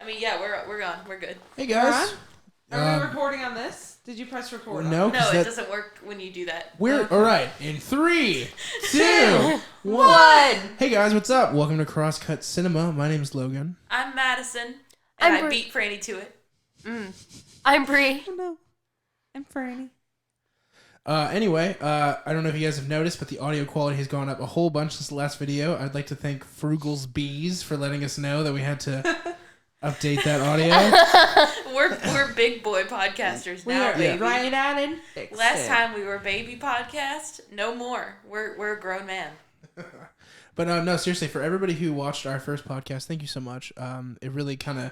mean, yeah, we're on. We're good. Hey guys. Are we recording on this? Did you press record? No, it doesn't work when you do that. We're all right. In 3, 2, 1. Hey guys, what's up? Welcome to Crosscut Cinema. My name is Logan. I'm Madison, and I beat Frani to it. I'm Bree. Oh no, I'm Frani. Anyway, I don't know if you guys have noticed, but the audio quality has gone up a whole bunch since the last video. I'd like to thank Frugal's Bees for letting us know that we had to update that audio. We're big boy podcasters now, baby. Right at it. Last time we were baby podcast. No more. We're a grown man. But no, seriously, for everybody who watched our first podcast, thank you so much. It really kind of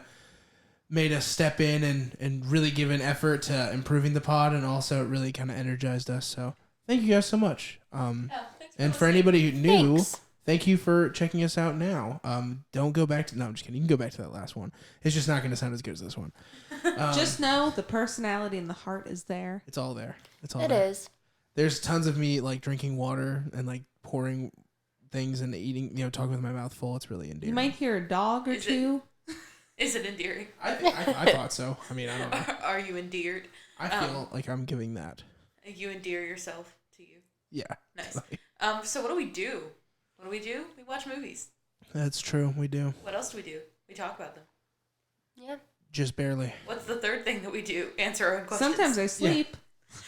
made us step in and really give an effort to improving the pod, and also it really kind of energized us. So thank you guys so much. And for anybody who knew, thank you for checking us out now. Don't go back to... No, I'm just kidding. You can go back to that last one. It's just not going to sound as good as this one. Just know the personality and the heart is there. It's all there. It is. There's tons of me like drinking water and like pouring things and eating, talking with my mouth full. It's really endearing. You might hear a dog or two. Is it endearing? I thought so. I mean, I don't know. Are you endeared? I feel like I'm giving that. You endear yourself to you. Yeah. Nice. So what do we do? We watch movies. That's true. We do. What else do we do? We talk about them. Yeah. Just barely. What's the third thing that we do? Answer our own questions. Sometimes I sleep. Yeah.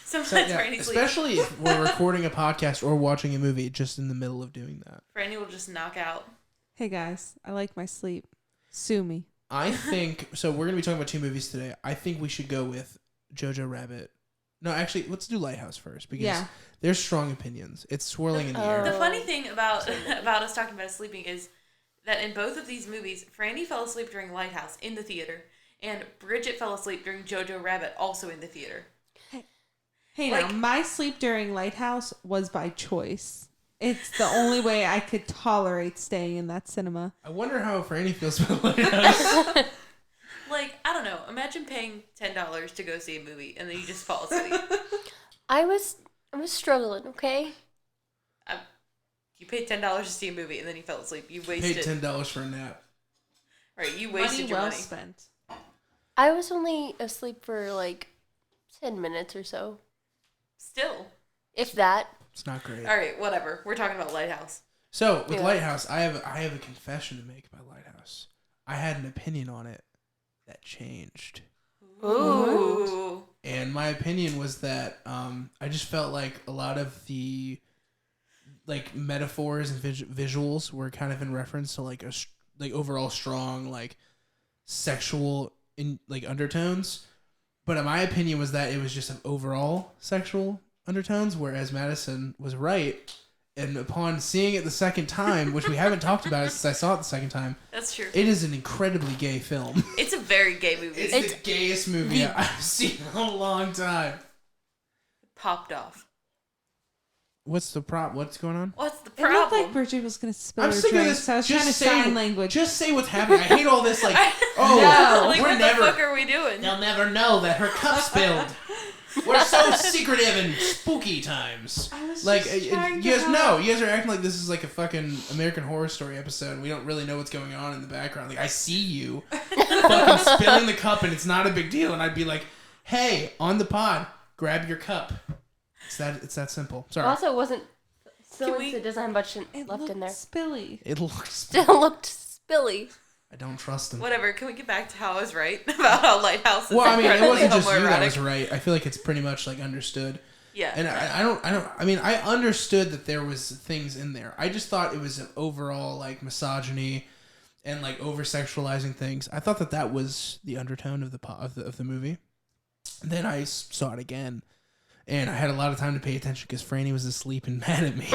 Sometimes Franny sleeps. Especially if we're recording a podcast or watching a movie just in the middle of doing that. Franny will just knock out. Hey guys, I like my sleep. Sue me. I think... So we're going to be talking about 2 movies today. I think we should go with Jojo Rabbit. No, actually, let's do Lighthouse first. Because there's strong opinions. It's swirling in the air. The funny thing about us talking about sleeping is that in both of these movies, Franny fell asleep during Lighthouse in the theater, and Bridget fell asleep during Jojo Rabbit also in the theater. Hey, now, my sleep during Lighthouse was by choice. It's the only way I could tolerate staying in that cinema. I wonder how Franny feels about Lighthouse. I don't know. Imagine paying $10 to go see a movie, and then you just fall asleep. I was struggling, okay? You paid $10 to see a movie, and then you fell asleep. You wasted... Paid $10 for a nap. Right, you wasted your money. Spent. I was only asleep for 10 minutes or so. Still. If that. It's not great. All right, whatever. We're talking about Lighthouse. So, with Lighthouse, I have a confession to make about Lighthouse. I had an opinion on it that changed. Ooh. And my opinion was that I just felt like a lot of the metaphors and visuals were kind of in reference to overall strong sexual undertones. But my opinion was that it was just an overall sexual undertones, whereas Madison was right. And upon seeing it the second time, which we haven't talked about it since I saw it the second time. That's true. It is an incredibly gay film. It's a very gay movie. It's the gayest movie I've seen in a long time. Popped off. What's the problem? What's going on? What's the It looked problem? like Bridget was going to spill I'm her sick of drink, this. so I was trying to sign language. Just say what's happening. I hate all this what never, the fuck are we doing? they'll never know that her cup spilled. We're so secretive and spooky times. You guys are acting like this is like a fucking American Horror Story episode and we don't really know what's going on in the background. I see you fucking spilling the cup and it's not a big deal, and I'd be like, hey, on the pod, grab your cup. It's that simple. Sorry. Also, it wasn't silly, so it doesn't have much left in there. Spilly. It looks... Still looked spilly. I don't trust him. Whatever. Can we get back to how I was right about how Lighthouse is it wasn't just you that homoerotic? was right. I feel like it's pretty much understood. Yeah. And I understood that there was things in there. I just thought it was an overall misogyny and over-sexualizing things. I thought that was the undertone of the movie. And then I saw it again, and I had a lot of time to pay attention because Franny was asleep and mad at me.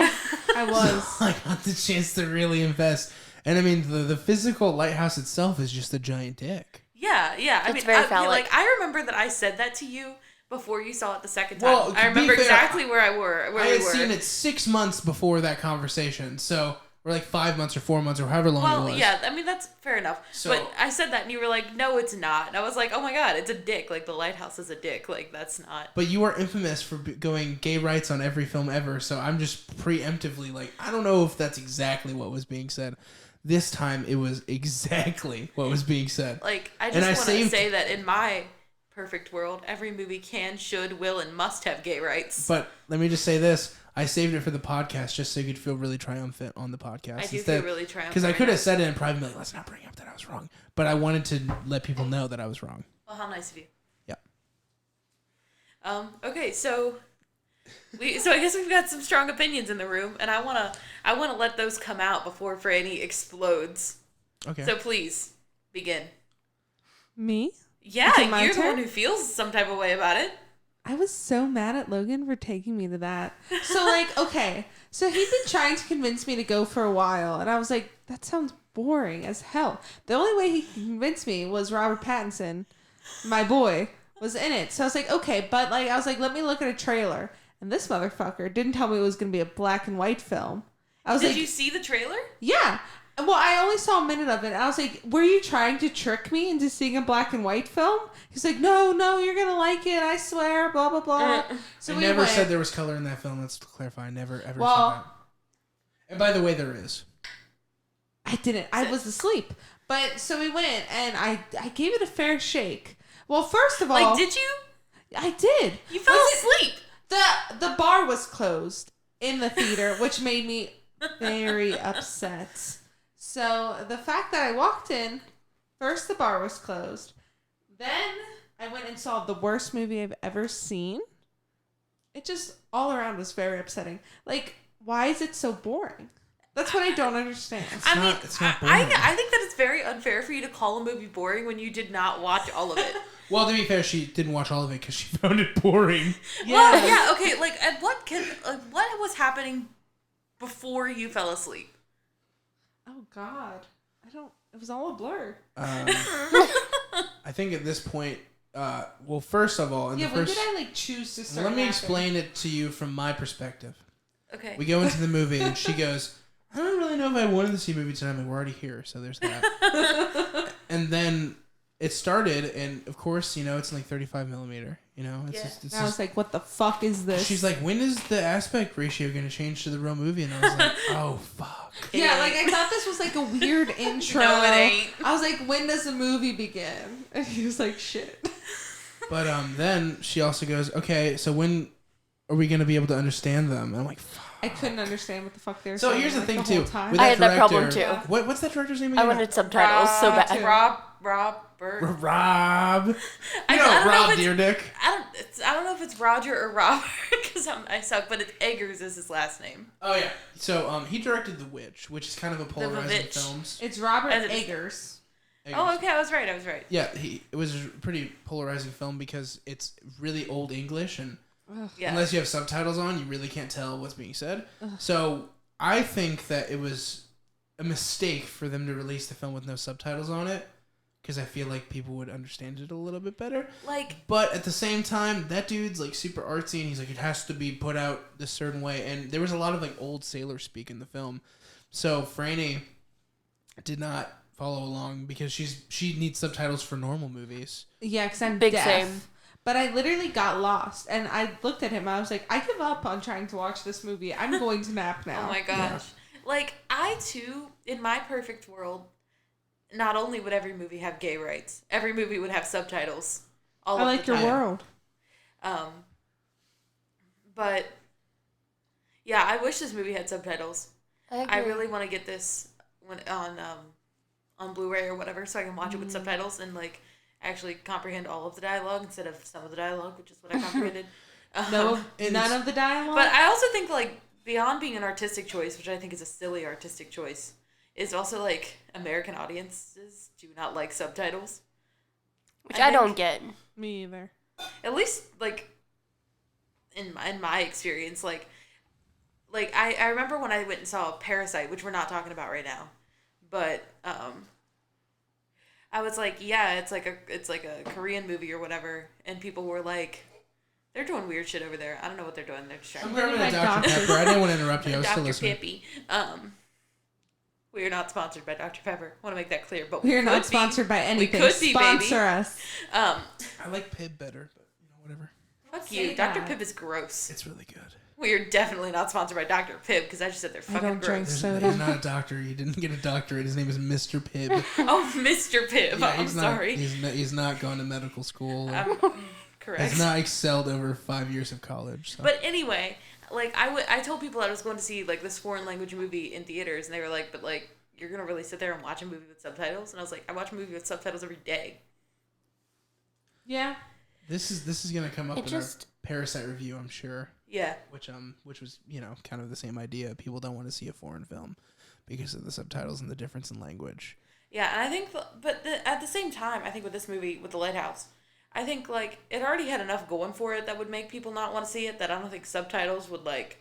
I was. So I got the chance to really invest. And I mean, the physical lighthouse itself is just a giant dick. Yeah. It's very phallic. I remember that I said that to you before you saw it the second time. Well, I remember exactly where we were. I had seen it 6 months before that conversation, so we're 5 months or 4 months or however long it was. Well, yeah, I mean, that's fair enough. So, but I said that, and you were like, no, it's not. And I was like, oh my god, it's a dick. The Lighthouse is a dick. That's not. But you are infamous for going gay rights on every film ever, so I'm just preemptively I don't know if that's exactly what was being said. This time it was exactly what was being said. Like, I just want to say that in my perfect world, every movie can, should, will, and must have gay rights. But let me just say this. I saved it for the podcast just so you could feel really triumphant on the podcast. I do feel really triumphant. Because I could have said it in private, like, let's not bring up that I was wrong. But I wanted to let people know that I was wrong. Well, how nice of you. Yeah. Okay, so I guess we've got some strong opinions in the room, and I wanna let those come out before Franny explodes. Okay. So please begin. Me? Yeah, my you're the turn? one who feels some type of way about it. I was so mad at Logan for taking me to that. So, like, okay. So he'd been trying to convince me to go for a while. And I was like, that sounds boring as hell. The only way he convinced me was Robert Pattinson, my boy, was in it. So I was like, okay. But, like, I was like, let me look at a trailer. And this motherfucker didn't tell me it was going to be a black and white film. I was Did like, you see the trailer? yeah. Well, I only saw a minute of it. I was like, were you trying to trick me into seeing a black and white film? He's like, no, you're going to like it. I swear, blah, blah, blah. So I we never went. said there was color in that film. Let's clarify. I never, ever said Well, that. And by the way, there is. I didn't. I was asleep. But so we went, and I gave it a fair shake. Well, first of all. Like, did you? I did. You fell asleep. The bar was closed in the theater, which made me very upset. So the fact that I walked in, first the bar was closed. Then I went and saw the worst movie I've ever seen. It just all around was very upsetting. Like, why is it so boring? That's what I don't understand. It's not boring. I think that it's very unfair for you to call a movie boring when you did not watch all of it. Well, to be fair, she didn't watch all of it because she found it boring. Yeah. Well, yeah, okay. Like, what was happening before you fell asleep? Oh God, it was all a blur. I think at this point, well, first of all, When did I like choose to start? Let me napping? explain it to you from my perspective. Okay. We go into the movie and she goes, I don't really know if I wanted to see a movie tonight. I mean, we're already here, so there's that. And then it started, and of course, it's like 35 millimeter. It's I was like, what the fuck is this? She's like, when is the aspect ratio going to change to the real movie? And I was like, oh fuck. Yeah, like I thought this was like a weird intro. No, it ain't. I was like, when does the movie begin? And he was like, shit. But then she also goes, okay, so when are we going to be able to understand them? And I'm like, fuck. I couldn't understand what the fuck they were So saying. here's the like, thing, the too. whole time. With I had that director- problem too. What's that director's name I again? wanted subtitles so bad. Rob. I don't know Rob if it's- Deerdick. I don't know if it's Roger or Robert because I suck, but it's Eggers is his last name. Oh yeah. So he directed The Witch, which is kind of a polarizing Witch. film. It's Robert As it- Eggers. Oh, okay, I was right. Yeah, it was a pretty polarizing film because it's really old English, and Yeah. unless you have subtitles on, you really can't tell what's being said. So I think that it was a mistake for them to release the film with no subtitles on it, because I feel like people would understand it a little bit better. But at the same time, that dude's like super artsy, and he's like, it has to be put out this certain way. And there was a lot of like old sailor speak in the film, so Franny did not follow along because she needs subtitles for normal movies. Yeah, because I'm Big deaf. same. But I literally got lost, and I looked at him. I was like, I give up on trying to watch this movie. I'm going to nap now. Oh my gosh. Like, I too, in my perfect world, not only would every movie have gay rights, every movie would have subtitles. All I of like the your time. world. But yeah, I wish this movie had subtitles. I agree. really want to get this on Blu-ray or whatever, so I can watch it with subtitles and like actually comprehend all of the dialogue instead of some of the dialogue, which is what I comprehended. None of the dialogue. But I also think like beyond being an artistic choice, which I think is a silly artistic choice, is also like American audiences do not like subtitles. Which I don't get. Me either. At least like in my experience, like I remember when I went and saw Parasite, which we're not talking about right now, but I was like, yeah, it's like a Korean movie or whatever, and people were like, they're doing weird shit over there. I don't know what they're doing. They're just trying I'm to grabbing a Dr. Pepper. I didn't want to interrupt you. I was still Dr. listening. Pippy. We are not sponsored by Dr. Pepper. I want to make that clear, but We are could not be. sponsored by anything. We could be, Sponsor baby. us. I like Pib better, but whatever. Fuck Say you. Dr. that. Pip is gross. It's really good. We are definitely not sponsored by Dr. Pibb because I just said they're fucking gross. He's not a doctor. He didn't get a doctorate. His name is Mr. Pibb. Oh, Mr. Pibb. Yeah, I'm sorry. He's not gone to medical school. Correct. Has not excelled over 5 years of college. So. But anyway, like I told people I was going to see like this foreign language movie in theaters, and they were like, "But like, you're gonna really sit there and watch a movie with subtitles?" And I was like, "I watch a movie with subtitles every day." Yeah. This is gonna come up in our Parasite review, I'm sure. Yeah. Which was kind of the same idea. People don't want to see a foreign film because of the subtitles and the difference in language. Yeah, and I think, at the same time, I think with this movie, with The Lighthouse, I think like it already had enough going for it that would make people not want to see it. That I don't think subtitles would like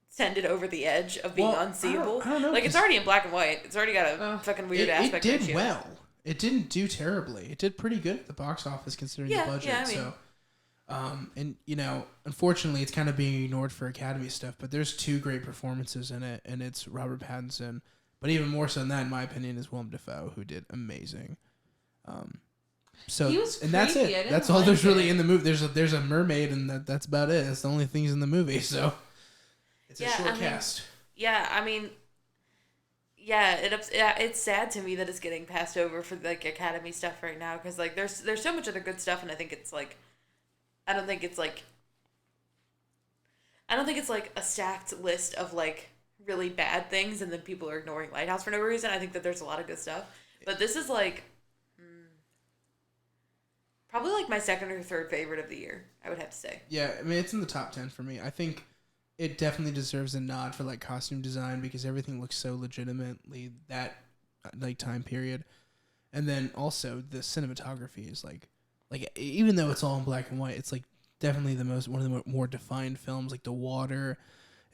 send it over the edge of being unseeable. I don't know, like it's already in black and white. It's already got a fucking weird aspect. It did well. It didn't do terribly. It did pretty good at the box office considering the budget. Yeah, I mean, so. And unfortunately, it's kind of being ignored for Academy stuff. But there's 2 great performances in it, and it's Robert Pattinson. But even more so than that, in my opinion, is Willem Dafoe, who did amazing. So he was and that's creepy. it. That's all there's really in the movie. There's a mermaid, and that's about it. That's the only things in the movie. So it's a short cast. Yeah, I mean, it's sad to me that it's getting passed over for like Academy stuff right now because like there's so much other good stuff, and I think it's like. I don't think it's like a stacked list of like really bad things and then people are ignoring Lighthouse for no reason. I think that there's a lot of good stuff. But this is like probably like my second or third favorite of the year, I would have to say. Yeah, I mean it's in the top 10 for me. I think it definitely deserves a nod for like costume design because everything looks so legitimately that like time period. And then also the cinematography is like even though it's all in black and white, it's like definitely one of the more defined films, like the water,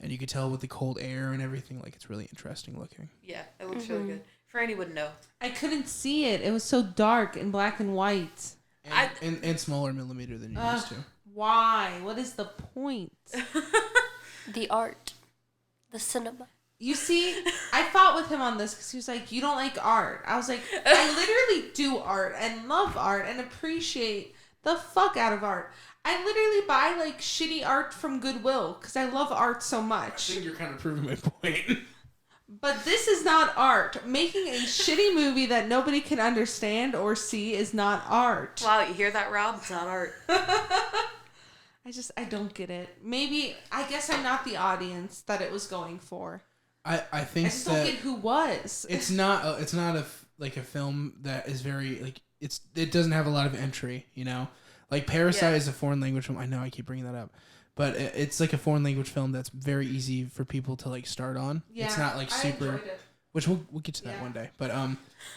and you could tell with the cold air and everything. Like it's really interesting looking. Yeah, it looks really good. Franny wouldn't know. I couldn't see it. It was so dark in black and white. And smaller millimeter than you're used to. Why? What is the point? The art, the cinema. You see, I fought with him on this because he was like, you don't like art. I was like, I literally do art and love art and appreciate the fuck out of art. I literally buy like shitty art from Goodwill because I love art so much. I think you're kind of proving my point. But this is not art. Making a shitty movie that nobody can understand or see is not art. Wow, you hear that, Rob? It's not art. I don't get it. Maybe, I guess I'm not the audience that it was going for. I think I just don't get who was. It's not a film that is very like it doesn't have a lot of entry, like Parasite is a foreign language film. I know I keep bringing that up, but it's like a foreign language film that's very easy for people to like start on. Yeah, it's not like super. I enjoyed it. Which we'll get to that one day, but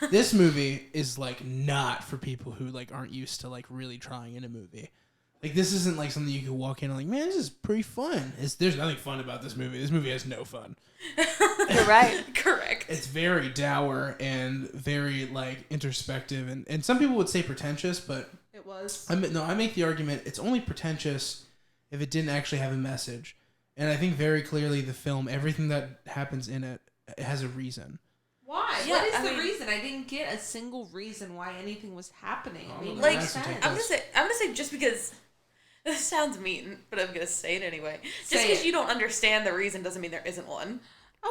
this movie is like not for people who like aren't used to like really trying in a movie. Like, this isn't like something you can walk in and like, man, this is pretty fun. There's nothing fun about this movie. This movie has no fun. You're right. Correct. It's very dour and very, like, introspective. And some people would say pretentious, but... It was. I make the argument it's only pretentious if it didn't actually have a message. And I think very clearly the film, everything that happens in it has a reason. Why? Yeah, what is the reason? I didn't get a single reason why anything was happening. Like, I'm gonna say just because... This sounds mean, but I'm going to say it anyway. Just because you don't understand the reason doesn't mean there isn't one.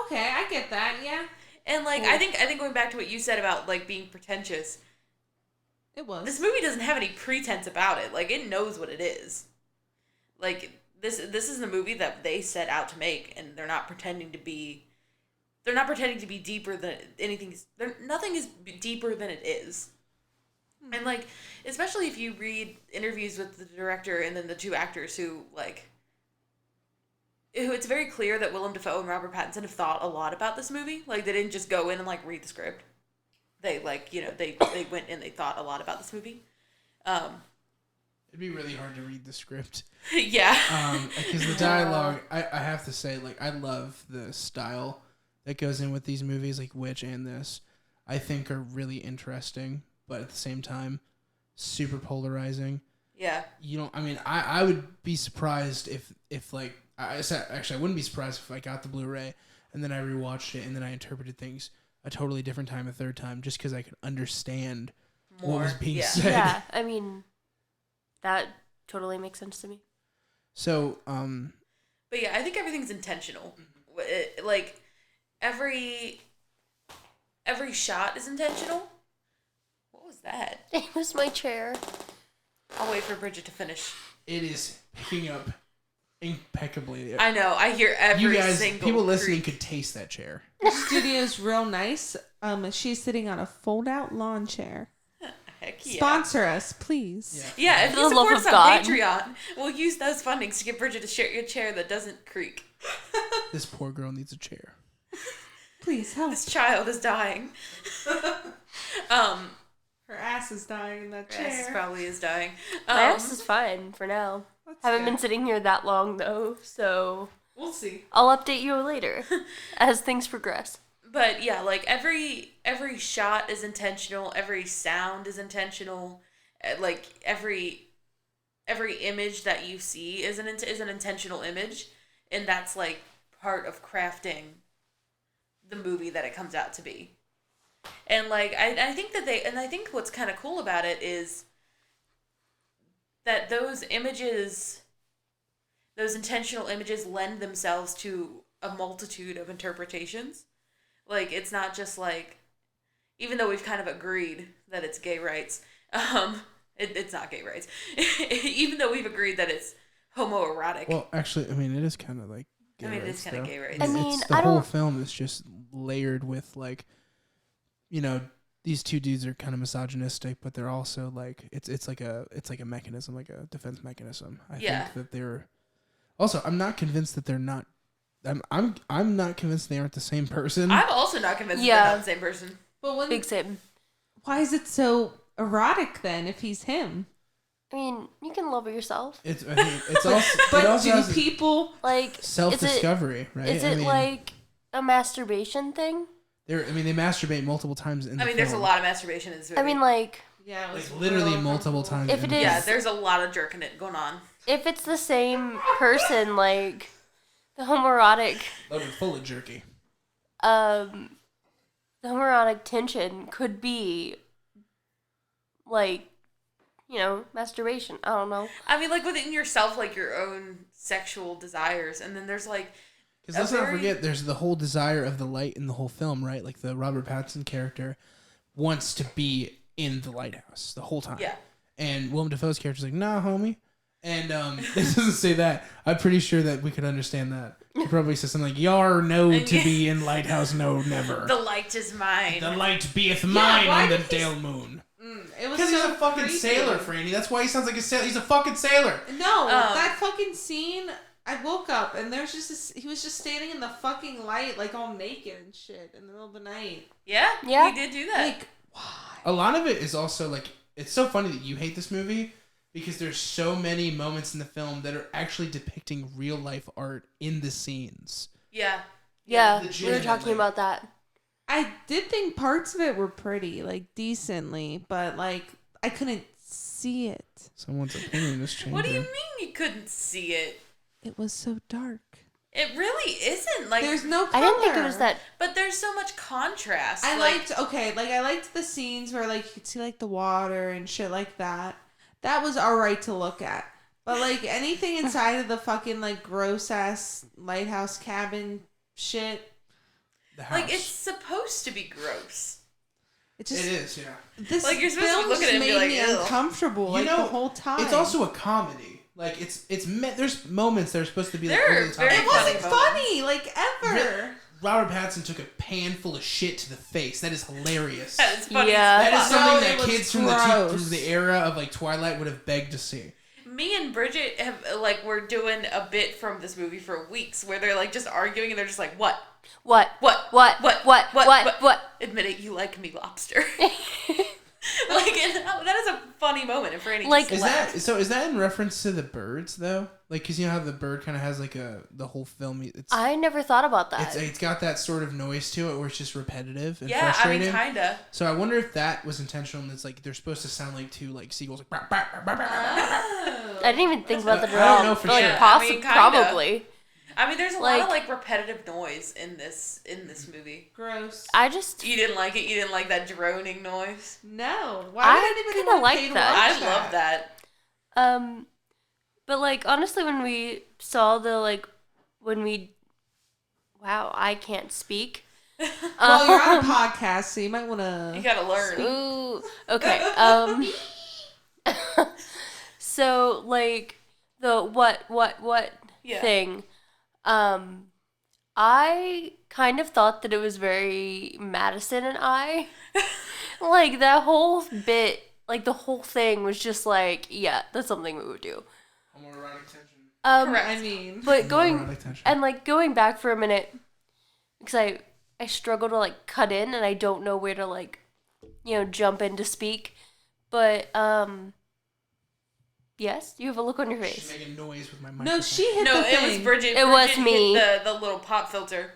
Okay, I get that, yeah. And, like, cool. I think going back to what you said about, like, being pretentious. It was. This movie doesn't have any pretense about it. Like, it knows what it is. Like, this is the movie that they set out to make, and they're not pretending to be... They're not pretending to be deeper than anything... Nothing is deeper than it is. And, like, especially if you read interviews with the director and then the 2 actors who it's very clear that Willem Dafoe and Robert Pattinson have thought a lot about this movie. Like, they didn't just go in and, like, read the script. They, like, they went and they thought a lot about this movie. It'd be really hard to read the script. Yeah. Because the dialogue, I have to say, like, I love the style that goes in with these movies, like Witch and this, I think are really interesting. But at the same time, super polarizing. Yeah. I would be surprised if like, I wouldn't be surprised if I got the Blu-ray and then I rewatched it and then I interpreted things a totally different time, a third time, just because I could understand what was being said. Yeah, I mean, that totally makes sense to me. So, But yeah, I think everything's intentional. Like every shot is intentional. What was that? It was my chair. I'll wait for Bridget to finish. It is picking up impeccably. I know. I hear every You guys, single people listening creak. could taste that chair. The studio's real nice. She's sitting on a fold-out lawn chair. Heck yeah. Sponsor us, please. Yeah, if For you the love support of us on God. Patreon, we'll use those fundings to get Bridget to share your chair that doesn't creak. This poor girl needs a chair. Please help. This child is dying. Her ass is dying in that chair. Yes, probably is dying. My ass is fine for now. That's Haven't good. been sitting here that long though, so We'll see. I'll update you later as things progress. But yeah, like every shot is intentional. Every sound is intentional. Like every image that you see is an intentional image, and that's like part of crafting the movie that it comes out to be. And like I think that I think what's kind of cool about it is that those images, those intentional images, lend themselves to a multitude of interpretations. Like, it's not just like, even though we've kind of agreed that it's gay rights, it's not gay rights. Even though we've agreed that it's homoerotic. Well, actually, I mean, it is kind of like gay I mean, rights, it's kind of though. gay rights. I mean, it's, the I whole don't- film is just layered with, like, you know, these two dudes are kind of misogynistic, but they're also like it's like a mechanism, like a defense mechanism. I think that they're also. I'm not convinced that they're not. I'm not convinced they aren't the same person. I'm also not convinced that they're not the same person. But when, Big same. why is it so erotic then if he's him? I mean, you can love yourself. I think it's also. But it also do has people... Like, self-discovery, right? Is it like a masturbation thing? They masturbate multiple times in the film. There's a lot of masturbation in this movie. I mean, like, Yeah, it was Like, literally real multiple uncomfortable. times. If in it the is- yeah, film. there's a lot of jerking it going on. if it's the same person, like, the homoerotic, Loaded full of jerky. the homoerotic tension could be, like, you know, masturbation. I don't know. I mean, like, within yourself, like, your own sexual desires. And then there's, like... Because let's not forget, there's the whole desire of the light in the whole film, right? Like, the Robert Pattinson character wants to be in the lighthouse the whole time. Yeah. And Willem Dafoe's character's like, nah, homie. And this doesn't say that. I'm pretty sure that we could understand that. He probably says something like, yar, no, to be in lighthouse, no, never. The light is mine. The light beeth mine why on the did he Dale Moon. It was Because he's so a fucking creepy. sailor, Franny. That's why he sounds like a sailor. He's a fucking sailor. No, that fucking scene... I woke up and there's just he was just standing in the fucking light, like all naked and shit in the middle of the night. Yeah? Yeah. He did do that. Like, why? A lot of it is also like, it's so funny that you hate this movie because there's so many moments in the film that are actually depicting real life art in the scenes. Yeah. Yeah, we were legitimately. talking about that. I did think parts of it were pretty, like decently, but like I couldn't see it. Someone's opinion is changing. What do you mean you couldn't see it? It was so dark. It really isn't. Like, There's no color. I didn't think it was that. but there's so much contrast. I like, liked the scenes where like you could see like the water and shit like that. That was alright to look at. But like anything inside of the fucking like gross ass lighthouse cabin shit, The house. Like, it's supposed to be gross. it It just is, yeah. this Like, you're supposed to film look at just it and be made like, me "Ew." uncomfortable You like know, the whole time. It's also a comedy. Like, there's moments that are supposed to be like There are over the top. very it wasn't funny moments. funny like ever. Robert Pattinson took a pan full of shit to the face. That is hilarious. It's funny. Yeah. That is as fuck. something No, that it was kids from gross. the era of like Twilight would have begged to see. Me and Bridget have were doing a bit from this movie for weeks where they're like just arguing and they're just like, what? What? What? What? What? What? What? What? What? What? Admit it, you like me, lobster. Like, and that is a funny moment. And Franny Like- just Is laughed. that in reference to the birds though? Like, cause you know how the bird kind of has like the whole film. It's I never thought about that. it's got that sort of noise to it where it's just repetitive and Yeah, I frustrating. mean, kinda. So I wonder if that was intentional. And it's like they're supposed to sound like two like seagulls. Like, "Bah, bah, bah, bah, bah." I didn't even think about that at I don't all. know for But, like, sure. I mean, kinda. probably. I mean, there's a lot of Like- repetitive noise in this movie. Gross. I just You didn't like it. You didn't like that droning noise. No. Why I would anybody kinda want like to pay to that. watch I love that. but like honestly, when we saw the like when we, wow, I can't speak. Well, you're on a podcast, so you might want You to. gotta learn. Ooh, okay. So like the what Yeah. thing, I kind of thought that it was very Madison and I, like that whole bit, like the whole thing was just like, yeah, that's something we would do. Homoerotic tension. Correct. I mean, But Homoerotic tension. and like going back for a minute, because I struggle to like cut in and I don't know where to like, jump in to speak. But yes, you have a look on your She's face. making noise with my microphone. no, she hit No, the it thing. was Bridget. It was Bridget me. hit the little pop filter.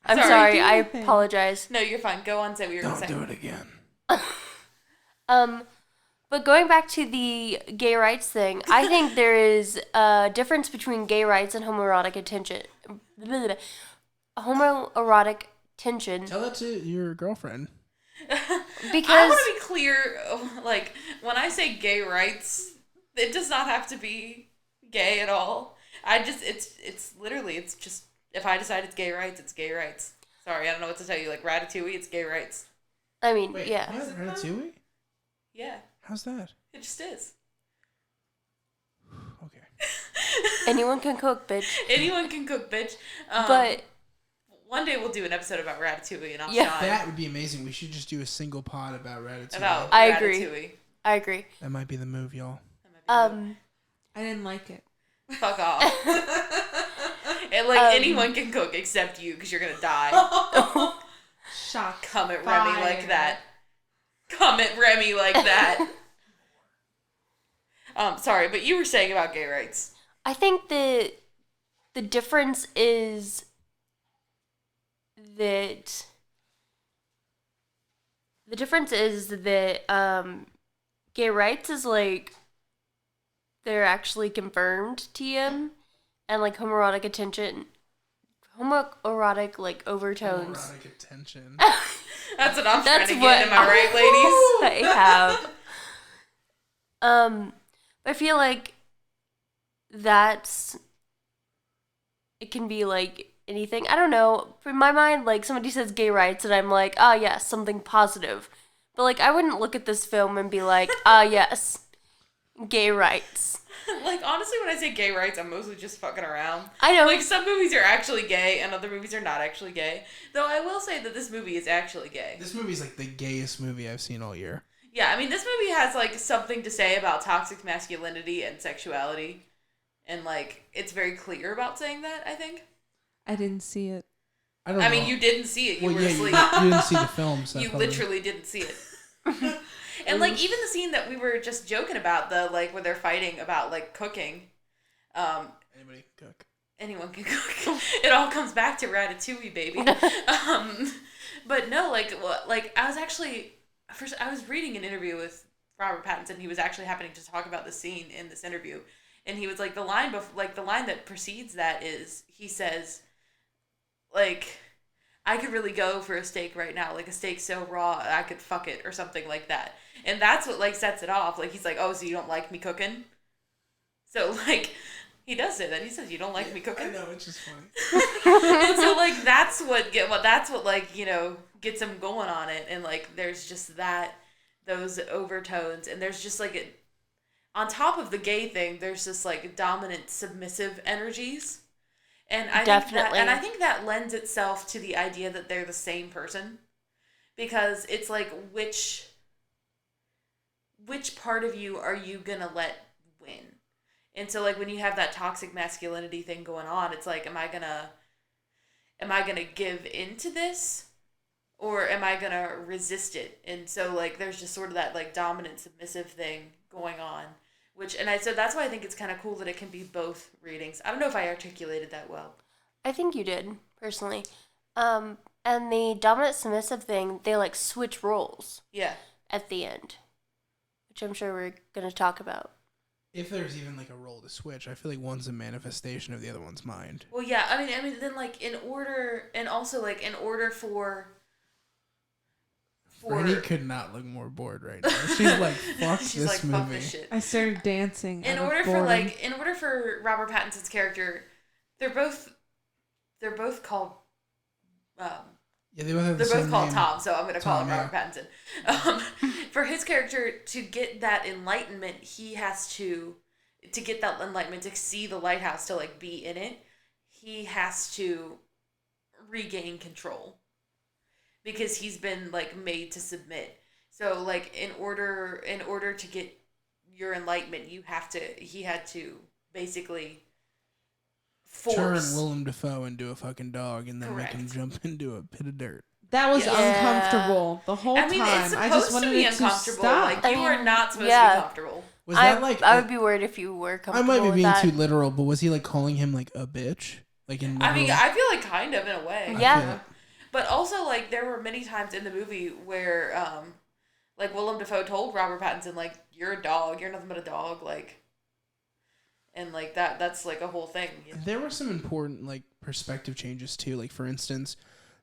I'm Sorry. sorry. Do I anything. apologize. No, you're fine. Go on, say what you're Don't gonna say. do it again. But going back to the gay rights thing, I think there is a difference between gay rights and homoerotic attention. Homoerotic tension. Tell that to your girlfriend. I Because want to be clear. Like when I say gay rights, it does not have to be gay at all. It's literally it's just if I decide it's gay rights, it's gay rights. Sorry, I don't know what to tell you. Like Ratatouille, it's gay rights. I mean, Wait, yeah. what? Ratatouille? Yeah, How's that? it just is. Okay. Anyone can cook, bitch. Anyone can cook, bitch. But one day we'll do an episode about Ratatouille, and I'll Yeah. shine That would be amazing. We should just do a single pod about Ratatouille. about I agree. Ratatouille. I agree. That might be the move, y'all. I didn't like it. Fuck off. And anyone can cook except you, because you're gonna die. Shock. Come at Fire. Remy like that. Come at Remy like that. Sorry, but you were saying about gay rights. I think the difference is that gay rights is like they're actually confirmed TM, and like homoerotic like overtones. Homoerotic attention. That's what I'm That's trying to what- get. Am I right, ladies? I have. I feel like it can be like anything. I don't know. In my mind, like somebody says gay rights, and I'm like, ah, yes, something positive. But like, I wouldn't look at this film and be like, ah, yes, gay rights. Like, honestly, when I say gay rights, I'm mostly just fucking around. I know. Like, some movies are actually gay, and other movies are not actually gay. Though I will say that this movie is actually gay. This movie's like the gayest movie I've seen all year. Yeah, I mean, this movie has, like, something to say about toxic masculinity and sexuality. And, like, it's very clear about saying that, I think. I didn't see it. I don't know. I mean, you didn't see it. You Well, were yeah, asleep. you didn't see the film, so You probably- literally didn't see it. And, like, even the scene that we were just joking about, where they're fighting about, like, cooking. Anybody cook? Anyone can cook. It all comes back to Ratatouille, baby. But no, like I was reading an interview with Robert Pattinson. He was actually happening to talk about the scene in this interview, and he was like, the line that precedes that is, he says, like, I could really go for a steak right now, like a steak so raw I could fuck it, or something like that. And that's what, like, sets it off. Like, he's like, oh, so you don't like me cooking? So, like, he does say that. He says, you don't like me cooking? I know, it's just funny. And so, like, that's what like, you know, gets him going on it. And, like, there's just those overtones, and there's just, like, on top of the gay thing, there's just, like, dominant submissive energies. And I think that lends itself to the idea that they're the same person, because it's like, which part of you are you gonna let win? And so, like, when you have that toxic masculinity thing going on, it's like, am I gonna give into this, or am I gonna resist it? And so, like, there's just sort of that, like, dominant submissive thing going on, so that's why I think it's kind of cool that it can be both readings. I don't know if I articulated that well. I think you did, personally. And the dominant submissive thing, they like switch roles. Yeah. At the end, which I'm sure we're gonna talk about. If there's even like a role to switch, I feel like one's a manifestation of the other one's mind. Well, yeah. I mean, then, like, in order for Frani could not look more bored right now. She's like, fuck she's this like, movie. fuck this shit. I started dancing. In order for Robert Pattinson's character, they're both they're both called. Yeah, they both have the They're both same called name. Tom, so I'm gonna call him Tom, Robert Pattinson. For his character to get that enlightenment, he has to get that enlightenment, to see the lighthouse, to like be in it. He has to regain control because he's been like made to submit. So like in order to get your enlightenment, he had to basically force. Turn Willem Dafoe into a fucking dog and then Correct. make him jump into a pit of dirt. That was Yeah. uncomfortable the whole I mean, time. it's supposed I just wanted to be it to uncomfortable. stop. Like you are not supposed to yeah. be comfortable. Was that like? I would be worried if you were I comfortable might be with being that. too literal, but was he like calling him like a bitch? Like in. I mean, literal- I feel like kind of in a way. Yeah. I feel like- But also, like, there were many times in the movie where, like, Willem Dafoe told Robert Pattinson, like, you're a dog, you're nothing but a dog, like, and, like, that's, like, a whole thing. You know? There were some important, like, perspective changes, too. Like, for instance,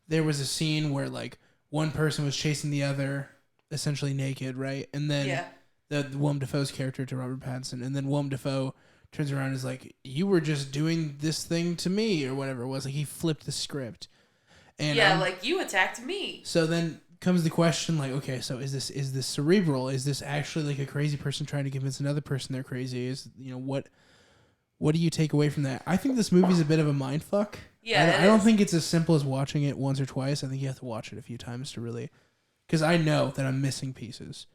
there was a scene where, like, one person was chasing the other, essentially naked, right? And then Yeah. the Willem Dafoe's character to Robert Pattinson, and then Willem Dafoe turns around and is like, you were just doing this thing to me, or whatever it was. Like, he flipped the script. And Yeah, like, you attacked me. so then comes the question, like, okay, so is this cerebral? Is this actually like a crazy person trying to convince another person they're crazy? Is, you know, what do you take away from that? I think this movie's a bit of a mind fuck. Yeah, I don't think it's as simple as watching it once or twice. I think you have to watch it a few times to really, because I know that I'm missing pieces.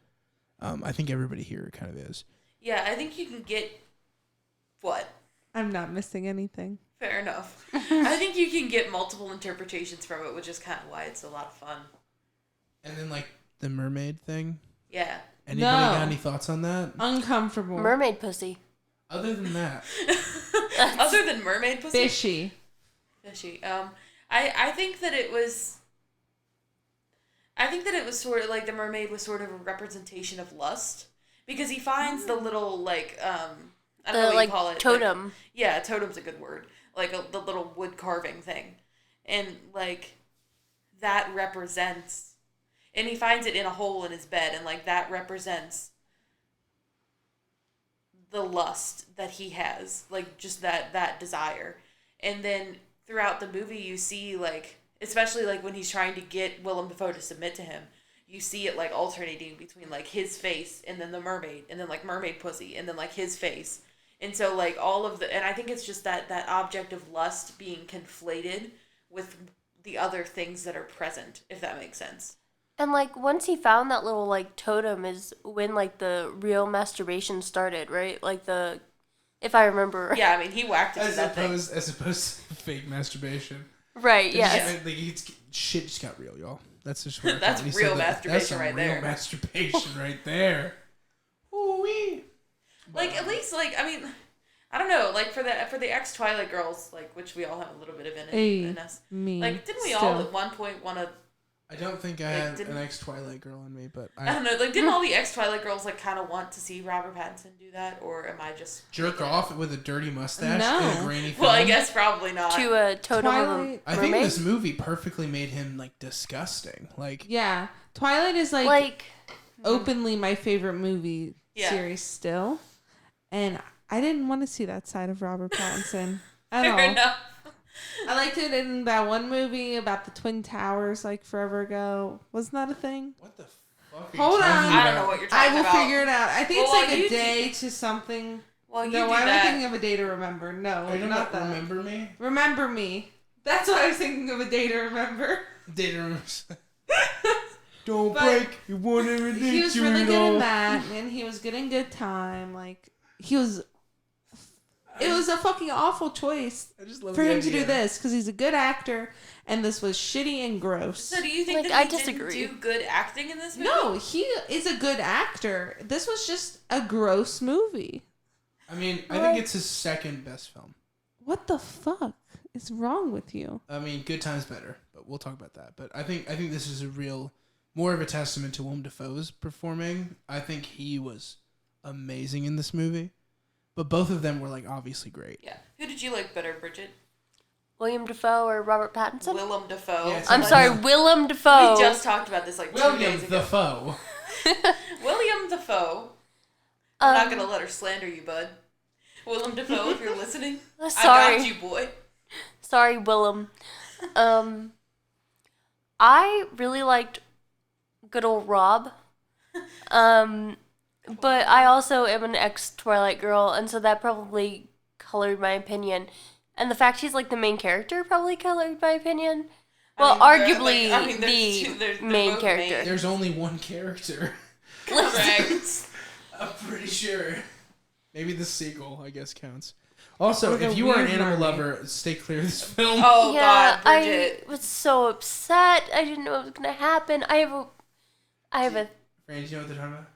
I think everybody here kind of is. Yeah, I think you can get, what? I'm not missing anything. Fair enough. I think you can get multiple interpretations from it, which is kind of why it's a lot of fun. And then like the mermaid thing. Yeah. Anybody No. got any thoughts on that? Uncomfortable. Mermaid pussy. Other than that, Other than mermaid pussy? Fishy. Fishy. I think that it was. I think that it was sort of like the mermaid was sort of a representation of lust, because he finds the little like I don't know what like you call it. totem. Like, yeah, totem's a good word. Like the little wood carving thing, and like that represents, and he finds it in a hole in his bed, and like that represents the lust that he has, like just that desire. And then throughout the movie you see, like, especially like when he's trying to get Willem Dafoe to submit to him, you see it like alternating between like his face and then the mermaid, and then like mermaid pussy, and then like his face. And so like all of and I think it's just that object of lust being conflated with the other things that are present, if that makes sense. And like once he found that little like totem is when like the real masturbation started, right? Like if I remember. Yeah, I mean, he whacked it to that thing. as opposed to fake masturbation. Right. Yeah, Yes. like shit just got real, y'all. That's just what That's he real said that. masturbation That's some right real there. masturbation right there. Ooh-wee. Like, at least, like, I mean, I don't know, like, for the ex-Twilight girls, like, which we all have a little bit of in us. Me. Like, didn't we still. all at one point want to, I don't think I Like, had didn't- an ex-Twilight girl in me, but I don't know, like, didn't all the ex-Twilight girls, like, kind of want to see Robert Pattinson do that? Or am I just... jerk off with a dirty mustache No. in a grainy film. Well, I guess probably not. To a totem of a Twilight- I think mermaid. this movie perfectly made him like disgusting. Like, Yeah. Twilight is like openly my favorite movie Yeah. series still. And I didn't want to see that side of Robert Pattinson at all. Fair enough. I liked it in that one movie about the Twin Towers, like forever ago. Wasn't that a thing? what the fuck? Are you Hold talking on. about? I don't know what you're I talking will about. figure it out. I think Well, it's while like you a day to something. Well, you No, do why am I that. thinking of a day to remember? No, Are you not that. remember me? Remember Me. That's what I was thinking of, a day to remember. Didn't remember. Don't But break. You won't ever He was really good in that, and he was good in Good Time. Like, he was... It was a fucking awful choice I just love for the him to do idea. this, because he's a good actor, and this was shitty and gross. So do you think Like, that I he disagree. didn't do good acting in this movie? No, he is a good actor. This was just a gross movie. I mean, I think it's his second best film. What the fuck is wrong with you? I mean, Good Time's better, but we'll talk about that. But I think this is more of a testament to Willem Dafoe's performing. I think he was amazing in this movie, but both of them were like obviously great. Yeah. Who did you like better, Bridget? William Dafoe or Robert Pattinson? Willem Dafoe. Yeah, I'm so- sorry, Willem Dafoe. We just talked about this like 2 William days ago. Dafoe. William Dafoe. I'm not Um, gonna let her slander you, bud. Willem Dafoe, if you're listening, Sorry. I got you, boy. Sorry, Willem. I really liked good old Rob. But I also am an ex-Twilight girl, and so that probably colored my opinion. And the fact he's like the main character probably colored my opinion. Well, arguably the main character. There's only one character. Correct. I'm pretty sure. Maybe the seagull, I guess, counts. Also, if you are an animal lover, stay clear of this film. Oh, yeah, God, Bridget. I was so upset. I didn't know what was going to happen. I have a... Fran, do you know what they're talking about?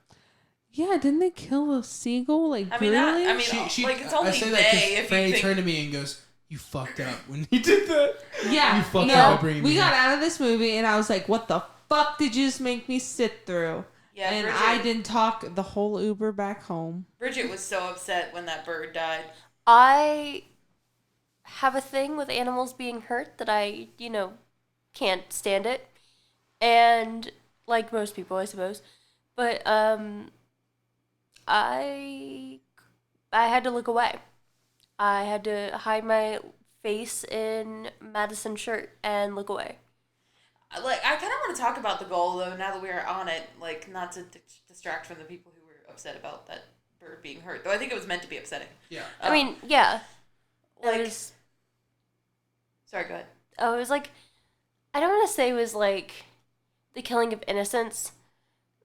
Yeah, didn't they kill a seagull, like, I mean, brutally? like, it's only I say they, that if Franny you think... turned to me and goes, "You fucked up when you did that." Yeah. You fucked up by bringing me we got here. out of this movie, and I was like, what the fuck did you just make me sit through? Yeah, and Bridget, I didn't talk the whole Uber back home. Bridget was so upset when that bird died. I have a thing with animals being hurt that I, can't stand it. And, like most people, I suppose. But, I had to look away. I had to hide my face in Madison's shirt and look away. Like, I kind of want to talk about the goal, though, now that we are on it. Like, not to distract from the people who were upset about that bird being hurt. Though I think it was meant to be upsetting. Yeah. I mean, yeah. Like... Sorry, go ahead. Oh, it was like... I don't want to say it was, like, the killing of innocence.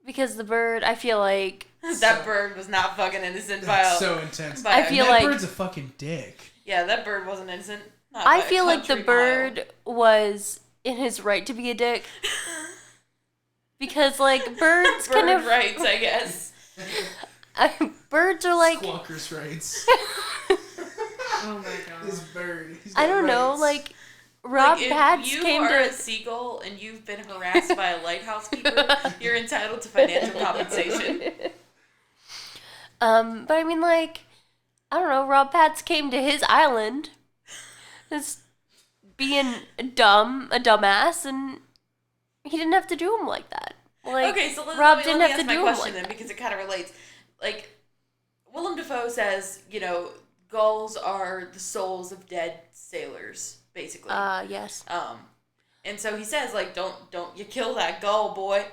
Because the bird, I feel like... That bird was not fucking innocent by That's so intense. I feel that like... bird's a fucking dick. Yeah, that bird wasn't innocent. I feel like the bird was in his right to be a dick. Because, like, birds bird kind of... rights, I guess. Birds are like... Squawker's rights. Oh my god. This bird. I don't know, like... Rob Patz if you came are to... a seagull and you've been harassed by a lighthouse keeper, you're entitled to financial compensation. But I mean, like... I don't know, Rob Patz came to his island. Just being a dumbass, and he didn't have to do him like that. Like, okay, so Rob let didn't me have to ask my do him question like then, that. because it kind of relates. Like, Willem Dafoe says, gulls are the souls of dead sailors, basically. Yes. And so he says, like, don't you kill that gull, boy.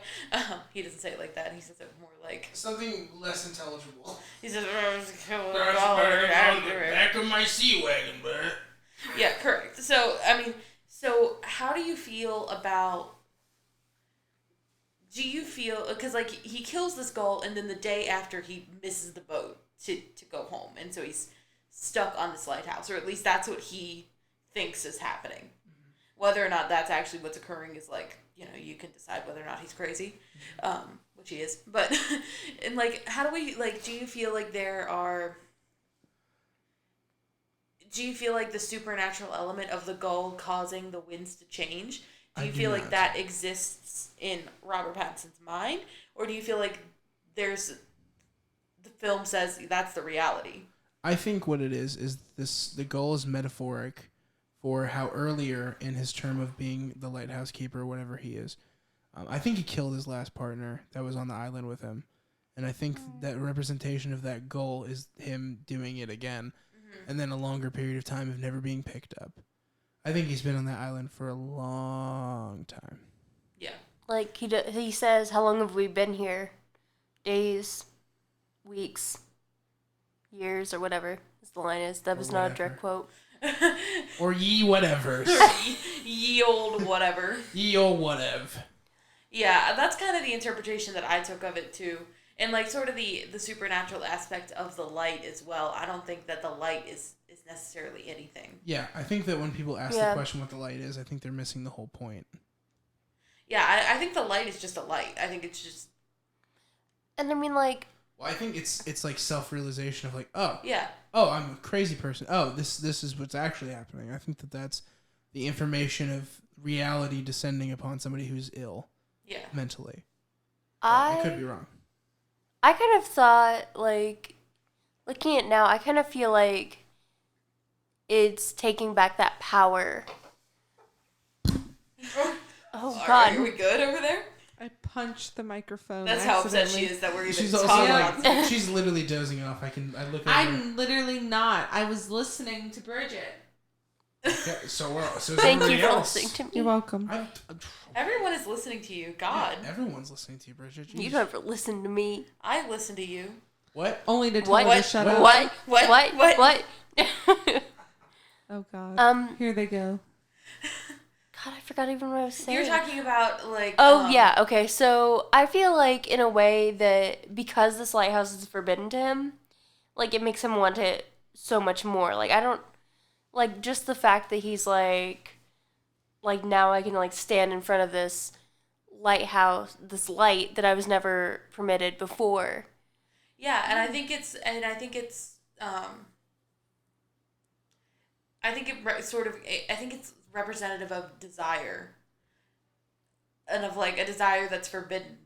He doesn't say it like that. He says it more like... Something less intelligible. He says, kill the gull. Back of my sea wagon, bird. Yeah, correct. So, I mean, how do you feel about... Do you feel... Because, like, he kills this gull, and then the day after, he misses the boat to go home. And so he's stuck on this lighthouse, or at least that's what he thinks is happening. Whether or not that's actually what's occurring is, like, you can decide whether or not he's crazy, which he is. But, and, like, how do we, like, do you feel like do you feel like the supernatural element of the gull causing the winds to change, do you feel like that exists in Robert Pattinson's mind? Or do you feel like the film says that's the reality? I think what it is the goal is metaphoric for how earlier in his term of being the lighthouse keeper, whatever he is, I think he killed his last partner that was on the island with him. And I think that representation of that goal is him doing it again. And then a longer period of time of never being picked up. I think he's been on that island for a long time. Yeah. Like, he says, how long have we been here? Days, weeks, years, or whatever the line is. That was not a direct quote. Or ye whatever. Ye old whatever. Ye old whatever. Yeah, that's kind of the interpretation that I took of it, too. And, like, sort of the supernatural aspect of the light as well. I don't think that the light is necessarily anything. Yeah, I think that when people ask the question what the light is, I think they're missing the whole point. Yeah, I think the light is just a light. I think it's just... And I mean, like... Well, I think it's like self-realization of, like, oh, Yeah. Oh, I'm a crazy person. Oh, this is what's actually happening. I think that's the information of reality descending upon somebody who's ill. Yeah. Mentally. I could be wrong. I kind of thought, like, looking at it now, I kind of feel like it's taking back that power. Oh, God. Are we good over there? I punched the microphone. That's how upset she is that we're even She's also talking like, about she's literally dozing off. I look over. I'm literally not. I was listening to Bridget. Okay, so Thank you everybody for else. listening to me. You're welcome. Everyone is listening to you. God. Yeah, everyone's listening to you, Bridget. Jeez. You never listen to me. I listen to you. What? Only to tell What? her to shut up. What? What? What? Oh God. Here they go. God, I forgot even what I was saying. You're talking about like. Oh, yeah. Okay. So I feel like in a way that because this lighthouse is forbidden to him, like it makes him want it so much more. Like I don't like just the fact that he's like now I can like stand in front of this lighthouse, this light that I was never permitted before. Yeah, and I think it's representative of desire, and of like a desire that's forbidden.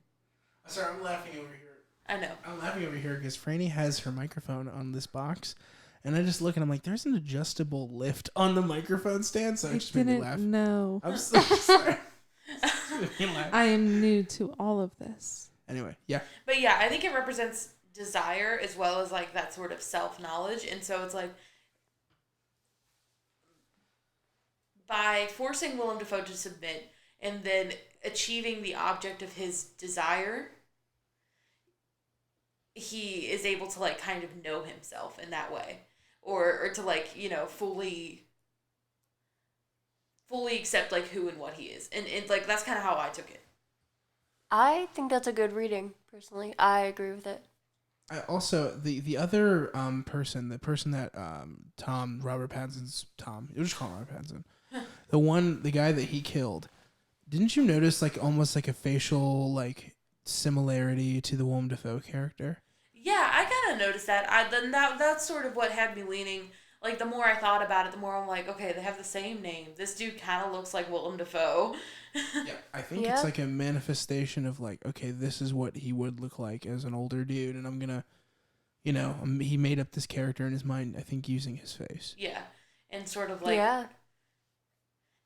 Sorry, I'm laughing over here. I know. I'm laughing over here because Franny has her microphone on this box, and I just look and I'm like, there's an adjustable lift on the microphone stand, so it just made me laugh. No. I'm so sorry. I am new to all of this. Anyway, yeah. But yeah, I think it represents desire as well as like that sort of self-knowledge, and so it's like by forcing Willem Dafoe to submit and then achieving the object of his desire, he is able to like kind of know himself in that way, or to like, you know, fully accept like who and what he is, and it's like that's kind of how I took it. I think that's a good reading, personally. I agree with it. I also the other person, the person that Robert Pattinson's Tom, you'll just call him Robert Pattinson. The guy that he killed. Didn't you notice like almost like a facial like similarity to the Willem Dafoe character? Yeah, I kind of noticed that. That's sort of what had me leaning. Like the more I thought about it, the more I'm like, okay, they have the same name. This dude kind of looks like Willem Dafoe. Yeah, I think it's like a manifestation of like, okay, this is what he would look like as an older dude, and I'm gonna, you know, he made up this character in his mind. I think using his face. Yeah, and sort of like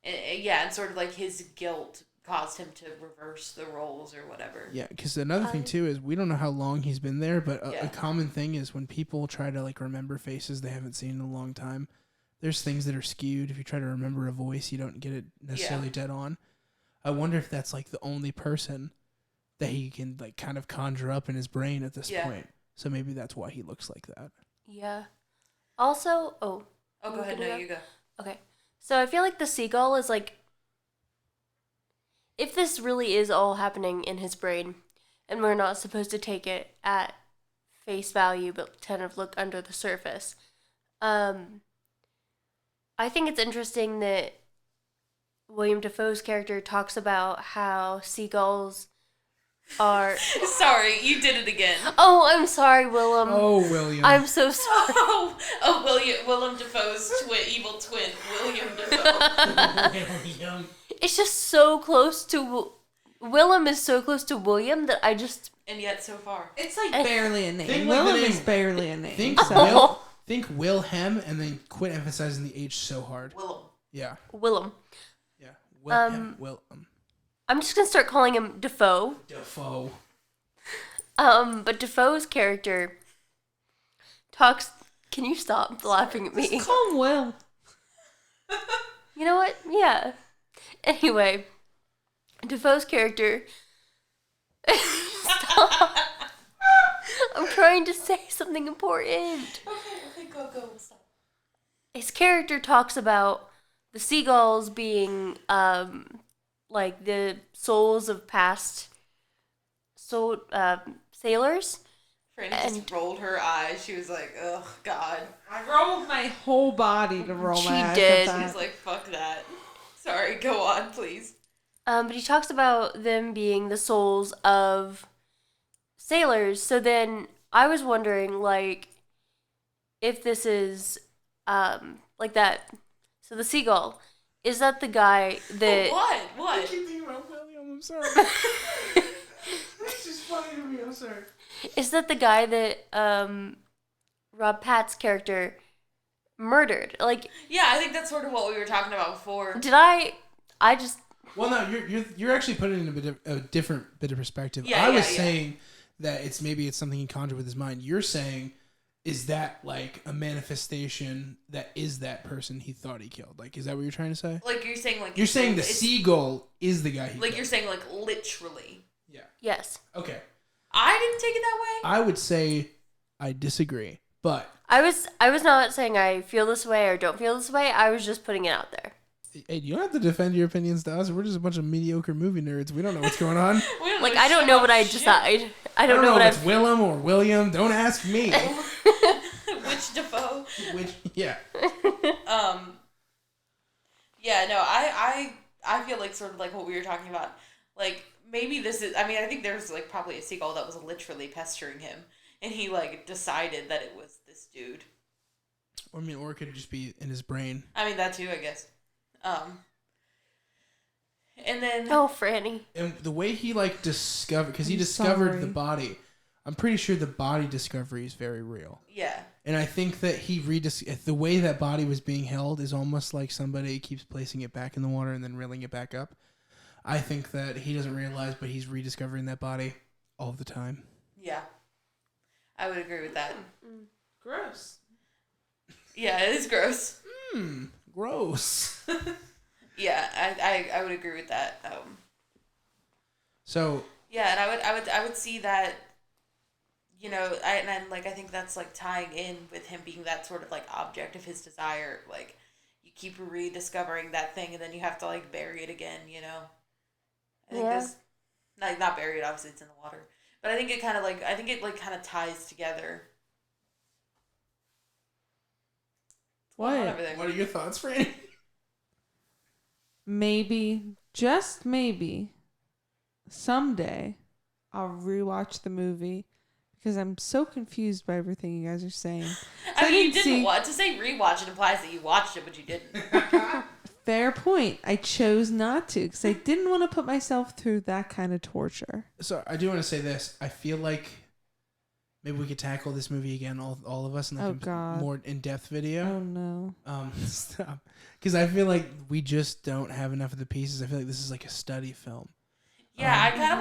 and sort of like his guilt caused him to reverse the roles or whatever. Yeah, because another thing too is we don't know how long he's been there, but Yeah. a common thing is when people try to like remember faces they haven't seen in a long time, there's things that are skewed. If you try to remember a voice, you don't get it necessarily dead on. I wonder if that's like the only person that he can like kind of conjure up in his brain at this point. So maybe that's why he looks like that. Yeah. Also, go ahead. No, you go. Okay. So I feel like the seagull is like, if this really is all happening in his brain, and we're not supposed to take it at face value, but kind of look under the surface, I think it's interesting that William Dafoe's character talks about how seagulls are... Sorry, you did it again. Oh, I'm sorry, Willem. Oh, William. I'm so sorry. Willem Dafoe's evil twin, William Dafoe. William. It's just so close to... Willem is so close to William that I just... And yet so far. It's like barely a name. Think Willem like is barely a name. Think Wilhelm and then quit emphasizing the H so hard. Willem. Yeah. Willem. Yeah. Wilhelm. I'm just gonna start calling him Dafoe. Dafoe. But Dafoe's character talks... Can you stop laughing at me? Just call him Will. You know what? Yeah. Anyway, Dafoe's character... Stop. I'm trying to say something important. Okay, go, stop. His character talks about the seagulls being, like the souls of past sailors. Franny just rolled her eyes. She was like, "Oh God." I rolled my whole body to roll She my eyes. did. At She that. was like, "Fuck that." Sorry, go on, please. But he talks about them being the souls of sailors. So then I was wondering, like, if this is, like that. So the seagull, is that the guy that... What? I keep thinking about William. I'm sorry. It's just funny to me. I'm sorry. Is that the guy that, Rob Pat's character murdered? Like... Yeah, I think that's sort of what we were talking about before. Did I just... Well, no, you're actually putting it in a different bit of perspective. Yeah, I was yeah. saying that it's something he conjured with his mind. You're saying is that like a manifestation that is that person he thought he killed? Like, is that what you're trying to say? Like you're saying, like You're saying the seagull is the guy he like killed. you're saying, like literally. Yeah. Yes. Okay. I didn't take it that way. I would say I disagree, but I was not saying I feel this way or don't feel this way. I was just putting it out there. hey, you don't have to defend your opinions to us. We're just a bunch of mediocre movie nerds. We don't know what's going on. Like, I don't know what I decide. I don't know what if it's Willem or William. Don't ask me. Which Defoe? Yeah. Yeah, no, I feel like sort of like what we were talking about. Like, maybe this is, I mean, I think there's like probably a seagull that was literally pestering him. And he like decided that it was this dude. I mean, or it could just be in his brain. I mean, that too, I guess. And then... Oh, Franny. And the way he like discovered, because he discovered the body. I'm pretty sure the body discovery is very real. Yeah. And I think that the way that body was being held is almost like somebody keeps placing it back in the water and then reeling it back up. I think that he doesn't realize, but he's rediscovering that body all the time. Yeah. I would agree with that. Gross. Yeah, it is gross. Gross. Yeah, I would agree with that. So. Yeah, and I would see that. You know, I think that's like tying in with him being that sort of like object of his desire. Like, you keep rediscovering that thing, and then you have to like bury it again. You know. I think this, like, not bury it. Obviously, it's in the water. But I think it kind of ties together. What? What are your thoughts, Franny? Maybe, just maybe, someday I'll rewatch the movie because I'm so confused by everything you guys are saying. I mean, you didn't watch. To say rewatch, it implies that you watched it, but you didn't. Fair point. I chose not to because I didn't want to put myself through that kind of torture. So I do want to say this. I feel like maybe we could tackle this movie again, all of us, in like a more in-depth video. Oh, no. Stop. Because I feel like we just don't have enough of the pieces. I feel like this is like a study film. Yeah, I kind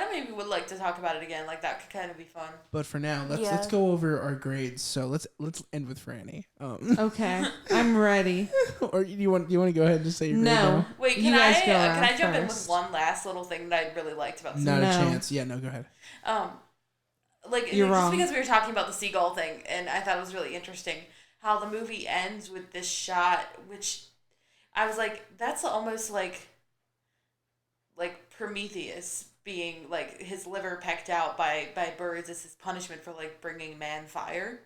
of maybe would like to talk about it again. Like, that could kind of be fun. But for now, let's go over our grades. So let's end with Franny. Okay, I'm ready. Or you want to go ahead and just say your grade? No. Wait, can I jump in with one last little thing that I really liked about? Not a chance. Yeah, no, go ahead. Like, You're just wrong. because we were talking about the seagull thing, and I thought it was really interesting how the movie ends with this shot, which I was like, that's almost like Prometheus being like his liver pecked out by birds as his punishment for like bringing man fire.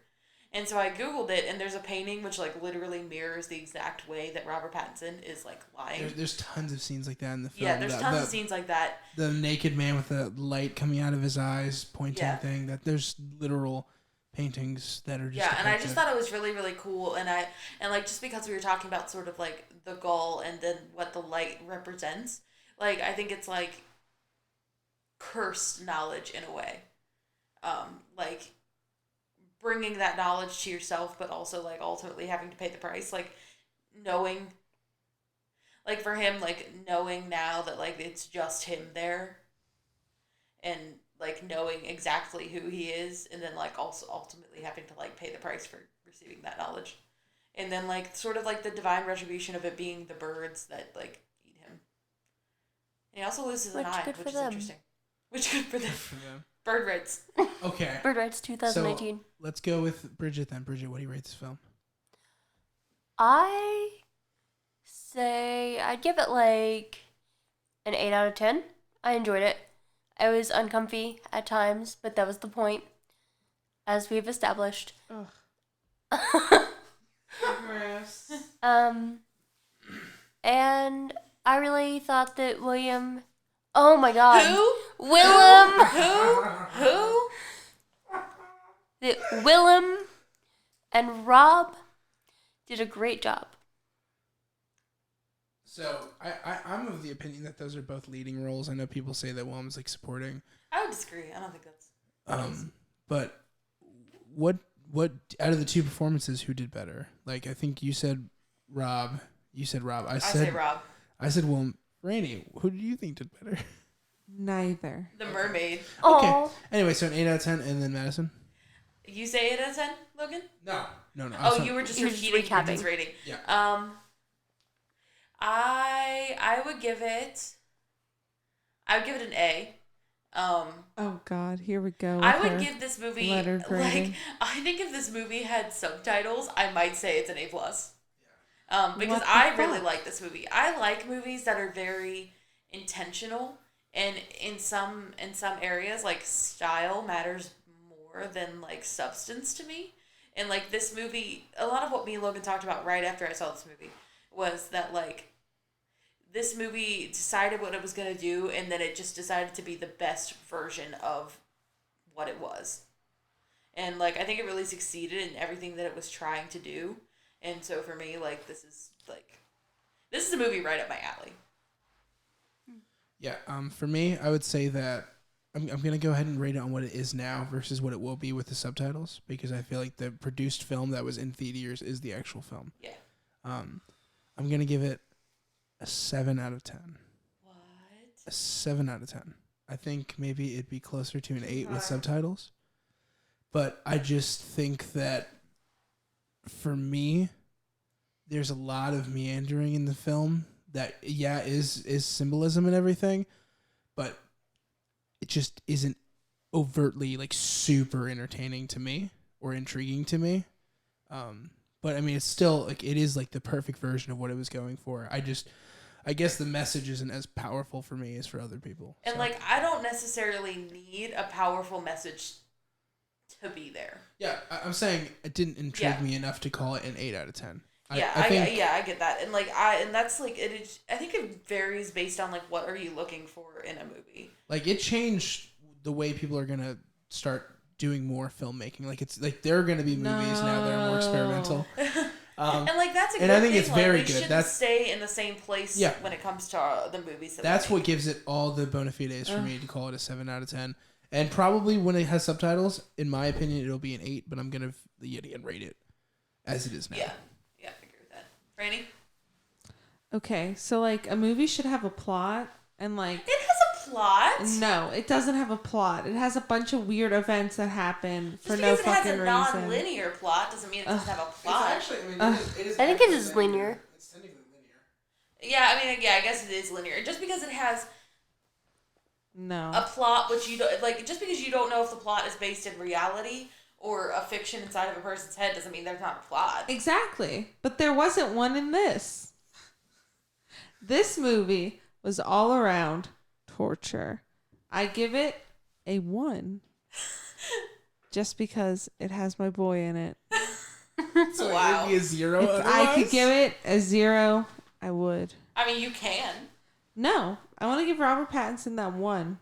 And so I Googled it, and there's a painting which like literally mirrors the exact way that Robert Pattinson is like lying. There's tons of scenes like that in the film. Yeah, there's tons of scenes like that. The naked man with the light coming out of his eyes, pointing thing. That there's literal paintings that are just. Yeah, and I just thought it was really, really cool, and like just because we were talking about sort of like the gull and then what the light represents, like I think it's like cursed knowledge in a way, like bringing that knowledge to yourself, but also like ultimately having to pay the price, like knowing, like for him, like knowing now that like it's just him there, and like knowing exactly who he is, and then like also ultimately having to like pay the price for receiving that knowledge, and then like sort of like the divine retribution of it being the birds that like eat him, and he also loses an eye, which is interesting. Which good for them. Bird rights. Okay. Bird rights 2019. So, let's go with Bridget then. Bridget, what do you rate this film? I say I'd give it like an 8 out of 10. I enjoyed it. I was uncomfy at times, but that was the point, as we've established. Gross. And I really thought that William... Oh my god. Who? Willem! Who? That Willem and Rob did a great job. So I'm of the opinion that those are both leading roles. I know people say that Willem's like supporting. I would disagree. I don't think that's. But what out of the two performances, who did better? Like I think you said Rob. You said Rob. I say Rob. I said Willem. Randy, who do you think did better? Neither. The mermaid. Okay. Anyway, so an 8 out of 10, and then Madison. You say 8 out of 10, Logan? No. Oh, you were just repeating Bridget's rating. Yeah. I would give it an A. Oh God, here we go. I would give this movie letter grading. I think if this movie had subtitles, I might say it's an A+. Because What the I really fuck? like this movie. I like movies that are very intentional, and in some areas, like, style matters more than, like, substance to me. And, like, this movie, a lot of what me and Logan talked about right after I saw this movie was that, like, this movie decided what it was going to do, and then it just decided to be the best version of what it was. And, like, I think it really succeeded in everything that it was trying to do. And so for me, like, this is a movie right up my alley. Yeah, for me, I would say that I'm going to go ahead and rate it on what it is now versus what it will be with the subtitles, because I feel like the produced film that was in theaters is the actual film. Yeah. I'm going to give it a 7 out of 10. What? A 7 out of 10. I think maybe it'd be closer to an 8 with subtitles. But I just think that for me, there's a lot of meandering in the film that, yeah, is symbolism and everything, but it just isn't overtly, like, super entertaining to me or intriguing to me. But I mean, it's still, like, it is, like, the perfect version of what it was going for. I guess the message isn't as powerful for me as for other people. And, so. like, I don't necessarily need a powerful message to be there. Yeah, I'm saying it didn't intrigue me enough to call it an 8 out of 10. I get that. And, like, that's, like, I think it varies based on, like, what are you looking for in a movie. Like, it changed the way people are going to start doing more filmmaking. Like, it's, like, there are going to be movies now that are more experimental. And, like, that's a good and I think thing. it's very like, good. Shouldn't stay in the same place when it comes to the movies. That's what gives it all the bona fides for me to call it a 7 out of 10. And probably when it has subtitles, in my opinion, it'll be an 8, but I'm going to yet again rate it as it is now. Yeah, I agree with that. Franny? Okay, so, like, a movie should have a plot, and, like... It has a plot? No, it doesn't have a plot. It has a bunch of weird events that happen for Just no because fucking it has a reason. non-linear plot doesn't mean it doesn't have a plot. Actually, I think it is linear. It's technically linear. Yeah, I mean, I guess it is linear. Just because it has No. a plot, which you don't, like, just because you don't know if the plot is based in reality or a fiction inside of a person's head doesn't mean there's not a plot. Exactly. But there wasn't one in this. This movie was all around torture. I give it a 1. Just because it has my boy in it. So Wow. it would be a 0 If I could otherwise? give it a 0, I would. I mean, you can. No, I want to give Robert Pattinson that 1.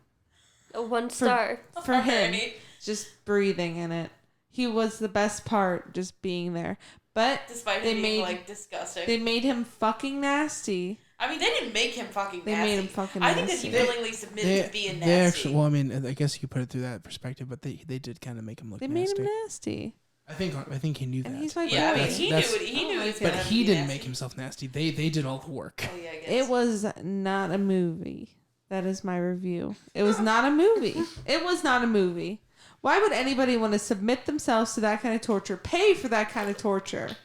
A 1 star. For him. Alrighty. Just breathing in it. He was the best part, just being there. But Despite they him being, made- like, disgusting. they made him fucking nasty. I mean, they didn't make him fucking They nasty. made him fucking I think that he nasty. willingly submitted to being nasty. They actually, well, I mean, I guess you could put it through that perspective, but they did kind of make him look They nasty. made him nasty. I think he knew And that. he's like, Yeah, I mean, That's- he that's- knew it. He knew it was But gonna he be didn't nasty. make himself nasty. They did all the work. Oh, yeah, I guess. it was not a movie. That is my review. It was not a movie. It was not a movie. Why would anybody want to submit themselves to that kind of torture? Pay for that kind of torture?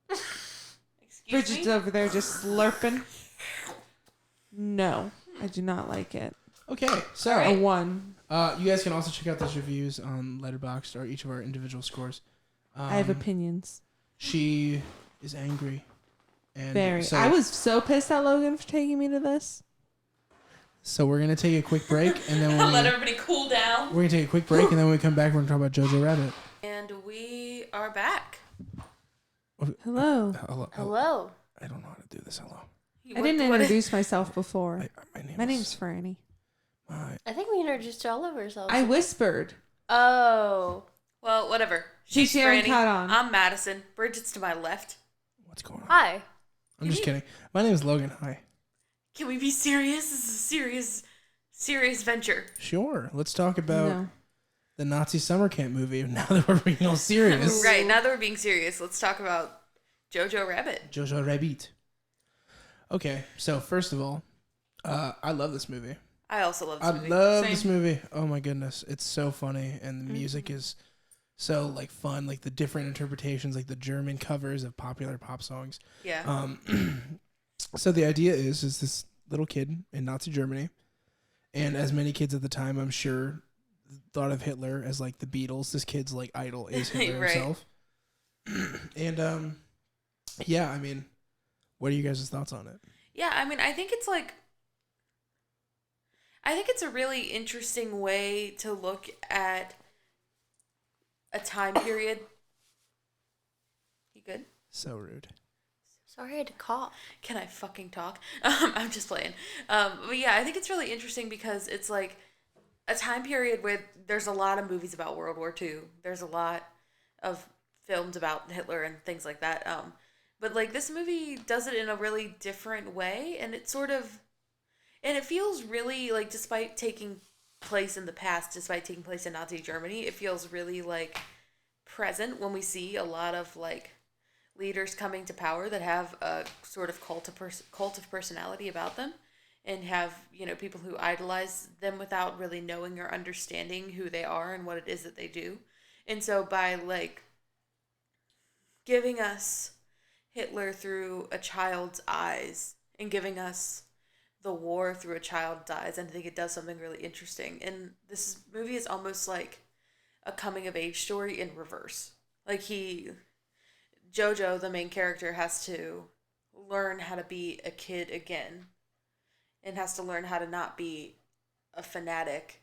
Excuse Bridget's me? over there just slurping. No, I do not like it. Okay, so A 1. you guys can also check out those reviews on Letterboxd or each of our individual scores. I have opinions. She is angry. And Very. So, I was so pissed at Logan for taking me to this. So we're gonna take a quick break, and then Let everybody cool down. we're gonna take a quick break, and then when we come back, we're gonna talk about Jojo Rabbit. And we are back. Hello. Hello. I don't know how to do this. Hello. I didn't introduce myself before. My name's Frani. I think we introduced all of ourselves. I whispered. Oh. Well, whatever. She's hearing Franny. cut on. I'm Madison. Bridget's to my left. What's going on? Hi. I'm just kidding. My name is Logan. Hi. Can we be serious? This is a serious venture. Sure. Let's talk about No. the Nazi summer camp movie. Now that we're being all serious. Right, now that we're being serious, let's talk about Jojo Rabbit. Jojo Rabbit. Okay, so first of all, I love this movie. I also love this I movie. love Same. this movie. Oh my goodness, it's so funny, and the music is so like fun, like the different interpretations, like the German covers of popular pop songs. Yeah. So the idea is this little kid in Nazi Germany, and as many kids at the time, I'm sure, thought of Hitler as like the Beatles. This kid's like idol is Hitler Right. himself. And yeah, I mean, what are you guys' thoughts on it? Yeah, I mean, I think it's a really interesting way to look at a time period. You good? So rude. Sorry, I had to cough. Can I fucking talk? I'm just playing. But yeah, I think it's really interesting because it's like a time period where there's a lot of movies about World War II. There's a lot of films about Hitler and things like that. But like this movie does it in a really different way, and it feels really like, despite taking place in the past, despite taking place in Nazi Germany, it feels really like present when we see a lot of like leaders coming to power that have a sort of cult of personality about them, and have, you know, people who idolize them without really knowing or understanding who they are and what it is that they do. And so by like giving us Hitler through a child's eyes and giving us the war through a child's eyes, I think it does something really interesting. And this movie is almost like a coming of age story in reverse. Like Jojo, the main character, has to learn how to be a kid again, and has to learn how to not be a fanatic,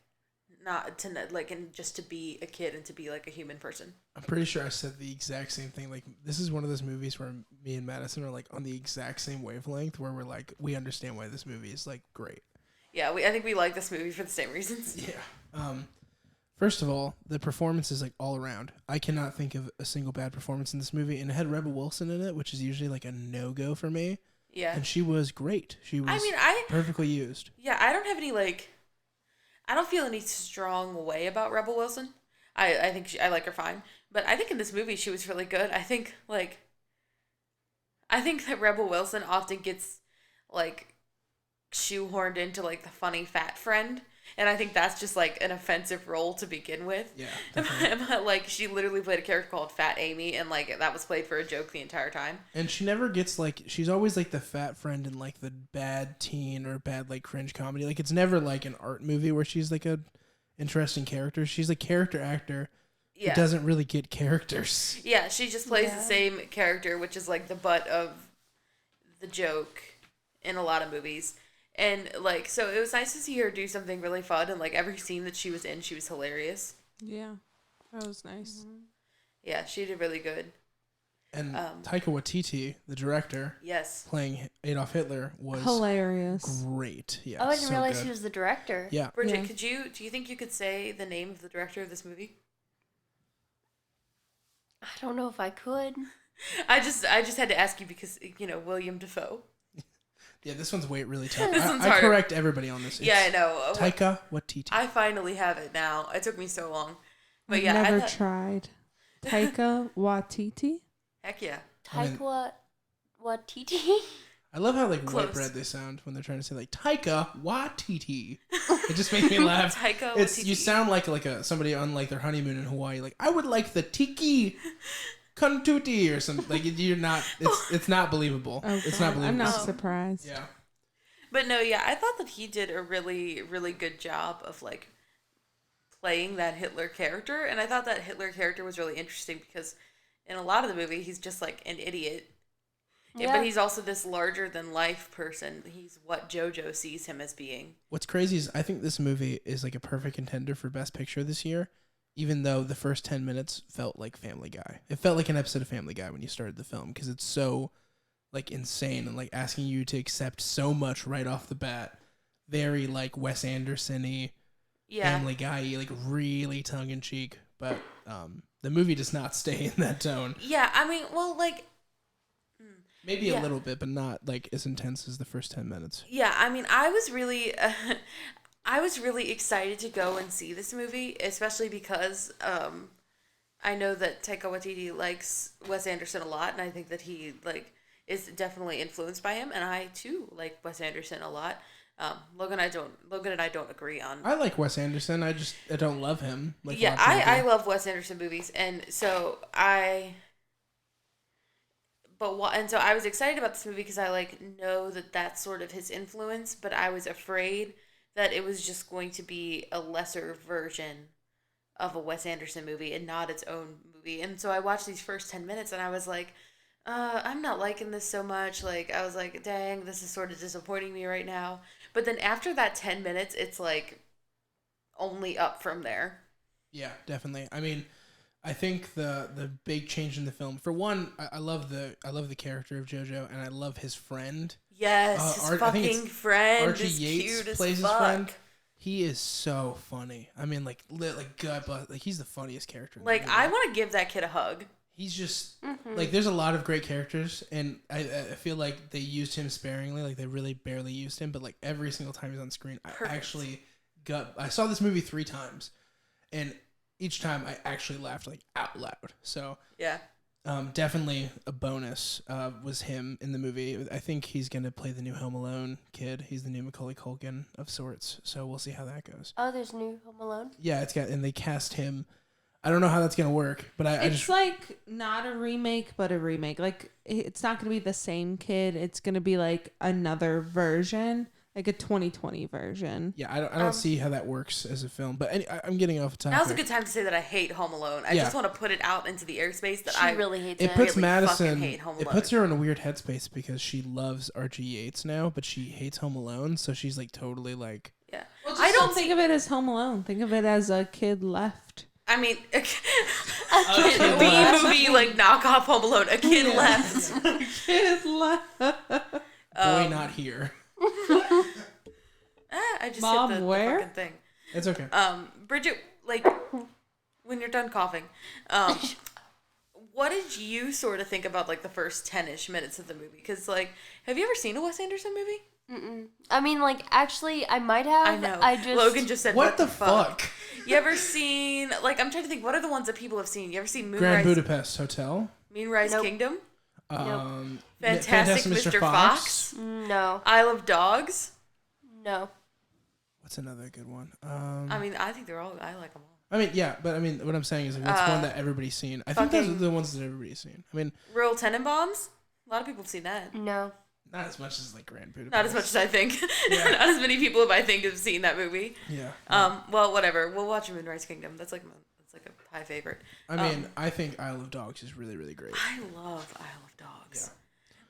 and just to be a kid and to be like a human person. I'm pretty sure I said the exact same thing. Like, this is one of those movies where me and Madison are like on the exact same wavelength, where we're like, we understand why this movie is like great. Yeah, I think we like this movie for the same reasons. Yeah. First of all, the performance is like all around. I cannot think of a single bad performance in this movie, and it had Rebel Wilson in it, which is usually like a no-go for me. Yeah. And she was great. She was perfectly used. Yeah, I don't have any I don't feel any strong way about Rebel Wilson. I think I like her fine, but I think in this movie she was really good. I think that Rebel Wilson often gets like shoehorned into like the funny fat friend, and I think that's just like an offensive role to begin with. Yeah. But like, she literally played a character called Fat Amy, and like that was played for a joke the entire time. And she never gets like, she's always like the fat friend in like the bad teen or bad like cringe comedy. Like, it's never like an art movie where she's like a interesting character. She's a character actor. Yeah. Who doesn't really get characters. Yeah, she just plays the same character, which is like the butt of the joke in a lot of movies. And like, so it was nice to see her do something really fun, and like every scene that she was in, she was hilarious. Yeah, that was nice. Mm-hmm. Yeah, she did really good. And Taika Waititi, the director, playing Adolf Hitler, was hilarious. Great. Yeah. Oh, I didn't realize he was the director. Yeah. Bridget, do you think you could say the name of the director of this movie? I don't know if I could. I just had to ask you because, you know, William Dafoe. Yeah, this one's really tough. This one's I harder. correct everybody on this. Yeah, I know. Taika Waititi. I finally have it now. It took me so long. But I've yeah, never tried. Taika Waititi? Heck yeah. Taika Waititi? I love how like Close. white bread they sound when they're trying to say like Taika Waititi. It just makes me laugh. Taika Waititi. Waititi. You sound like somebody on like their honeymoon in Hawaii. Like, I would like the tiki Kuntuti or something. Like, you're not. It's not believable. Okay. It's not believable. I'm not surprised. Yeah. But no, yeah, I thought that he did a really, really good job of like playing that Hitler character, and I thought that Hitler character was really interesting because in a lot of the movie he's just like an idiot. Yeah. But he's also this larger than life person. He's what Jojo sees him as being. What's crazy is I think this movie is like a perfect contender for Best Picture this year, even though the first 10 minutes felt like Family Guy. It felt like an episode of Family Guy when you started the film because it's so like insane and like asking you to accept so much right off the bat. Very like Wes Anderson-y, Family Guy-y, like really tongue-in-cheek. But the movie does not stay in that tone. Yeah, I mean, well, like... Maybe a little bit, but not like as intense as the first 10 minutes. Yeah, I mean, I was really excited to go and see this movie, especially because I know that Taika Waititi likes Wes Anderson a lot, and I think that he like is definitely influenced by him, and I too like Wes Anderson a lot. Logan and I don't agree on. I like Wes Anderson. I don't love him. Like Yeah, I love Wes Anderson movies, and so I was excited about this movie because I like know that that's sort of his influence, but I was afraid that it was just going to be a lesser version of a Wes Anderson movie and not its own movie. And so I watched these first 10 minutes and I was like, I'm not liking this so much. Like, I was like, dang, this is sort of disappointing me right now. But then after that 10 minutes, it's like only up from there. Yeah, definitely. I mean, I think the big change in the film, for one, I love the character of Jojo, and I love his friend. Yes, his fucking friend Archie is Yates cute as plays fuck. his friend. He is so funny. I mean, like gut, but like he's the funniest character. Like, I want to give that kid a hug. He's just like, there's a lot of great characters, and I feel like they used him sparingly. Like, they really barely used him, but like every single time he's on screen, I saw this movie 3 times, and each time I actually laughed like out loud. So Yeah. definitely a bonus was him in the movie. I think he's gonna play the new Home Alone kid. He's the new Macaulay Culkin of sorts. So we'll see how that goes. Oh, there's new Home Alone? Yeah, and they cast him. I don't know how that's gonna work, but It's like not a remake, but a remake. Like, it's not gonna be the same kid. It's gonna be like another version, like a 2020 version. Yeah, I don't see how that works as a film. But I'm getting off topic. Now's a good time to say that I hate Home Alone. I just want to put it out into the airspace that She really hates It it. puts really Madison. fucking hate Home It Alone. puts her in a weird headspace because she loves Archie Yates now, but she hates Home Alone. So she's like totally like. Yeah. Well, just I don't think of it as Home Alone. Think of it as a kid left. I mean, kid the left. movie like knockoff Home Alone. A kid left. Kid left. Boy, not here. I just Mom, hit the where? fucking thing. It's okay. Bridget, like, when you're done coughing, what did you sort of think about like the first 10-ish minutes of the movie? Because like, have you ever seen a Wes Anderson movie? I mean, like, actually, I might have. I know. Logan just said, What the fuck? You ever seen, like, I'm trying to think, what are the ones that people have seen? You ever seen Grand Moonrise? Budapest Hotel. Moonrise Nope. Kingdom? Fantastic Mr. Fox? No. Isle of Dogs? No. What's another good one? I mean, I think they're all, I like them all. I mean, yeah, but I mean, what I'm saying is, like, what's one that everybody's seen? I think those are the ones that everybody's seen. I mean, Royal Tenenbaums? A lot of people have seen that. No. not as much as like Grand Budapest. Not as much as I think. Yeah. Not as many people as I think have seen that movie. Yeah. Well, whatever. We'll watch Moonrise Kingdom. That's like a high favorite. I mean, I think Isle of Dogs is really, really great. I love Isle of Dogs. Yeah.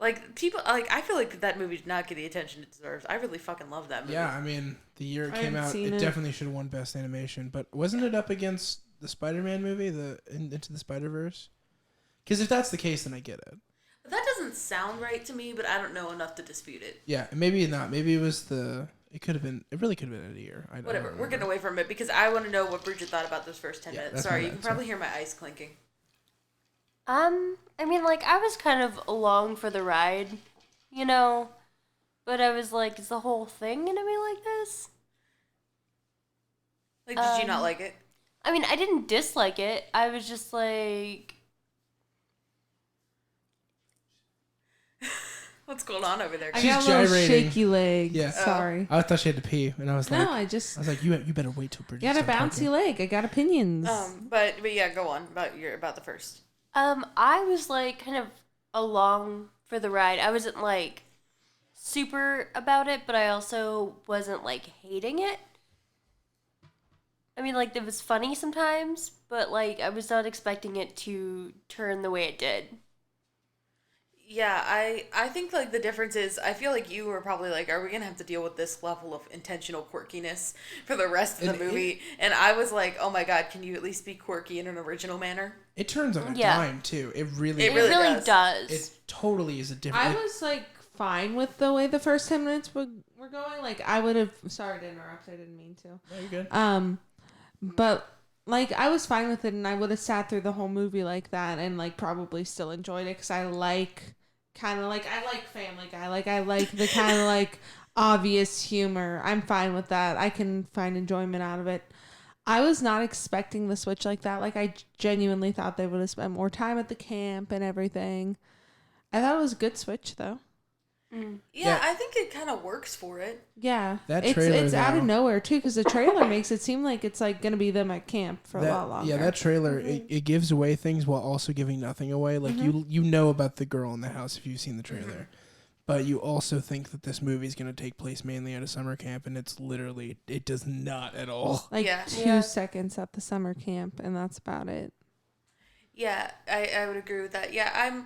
Like, people, like, I feel like that movie did not get the attention it deserves. I really fucking love that movie. Yeah, I mean, the year it I came haven't out, seen it it. definitely should have won Best Animation. But wasn't it up against the Spider-Man movie, Into the Spider-Verse? Because if that's the case, then I get it. That doesn't sound right to me, but I don't know enough to dispute it. Yeah, maybe not. Maybe it was it could have been, it really could have been a year. Whatever, we're getting away from it because I want to know what Bridget thought about those first 10 Yeah, minutes. that's Sorry, my you can bad, probably hear my ice clinking. I mean, like, I was kind of along for the ride, you know? But I was like, is the whole thing gonna be like this? Like, did you not like it? I mean, I didn't dislike it. I was just like... What's going on over there? I She's got a little gyrating. shaky leg. Yeah. Sorry. I thought she had to pee, and I was like, No, I was you better wait till Bridget. got a stopped bouncy talking. leg. I got opinions. But yeah, go on about the first. I was like kind of along for the ride. I wasn't like super about it, but I also wasn't like hating it. I mean, like, it was funny sometimes, but like I was not expecting it to turn the way it did. Yeah, I think like the difference is I feel like you were probably like, are we gonna have to deal with this level of intentional quirkiness for the rest of the movie? And I was like, oh my god, can you at least be quirky in an original manner? It turns on a Yeah. dime too. It really, It It really really does. does. It totally is a different. I was like fine with the way the first 10 minutes were going. Like, I would have. Sorry to interrupt. I didn't mean to. No, you're good. But like, I was fine with it, and I would have sat through the whole movie like that, and like probably still enjoyed it because I like Family Guy. Like, I like the kind of like obvious humor. I'm fine with that. I can find enjoyment out of it. I was not expecting the switch like that. Like, I genuinely thought they would have spent more time at the camp and everything. I thought it was a good switch though. Yeah, I think it kind of works for it. Yeah, That it's trailer, out though. of nowhere too, because the trailer makes it seem like it's like gonna be them at camp for a lot longer. Yeah, that trailer it gives away things while also giving nothing away. Like you know about the girl in the house if you've seen the trailer, but you also think that this movie is going to take place mainly at a summer camp, and it's literally it does not at all. like Yeah. 2 seconds at the summer camp, and that's about it. Yeah, I would agree with that. Yeah,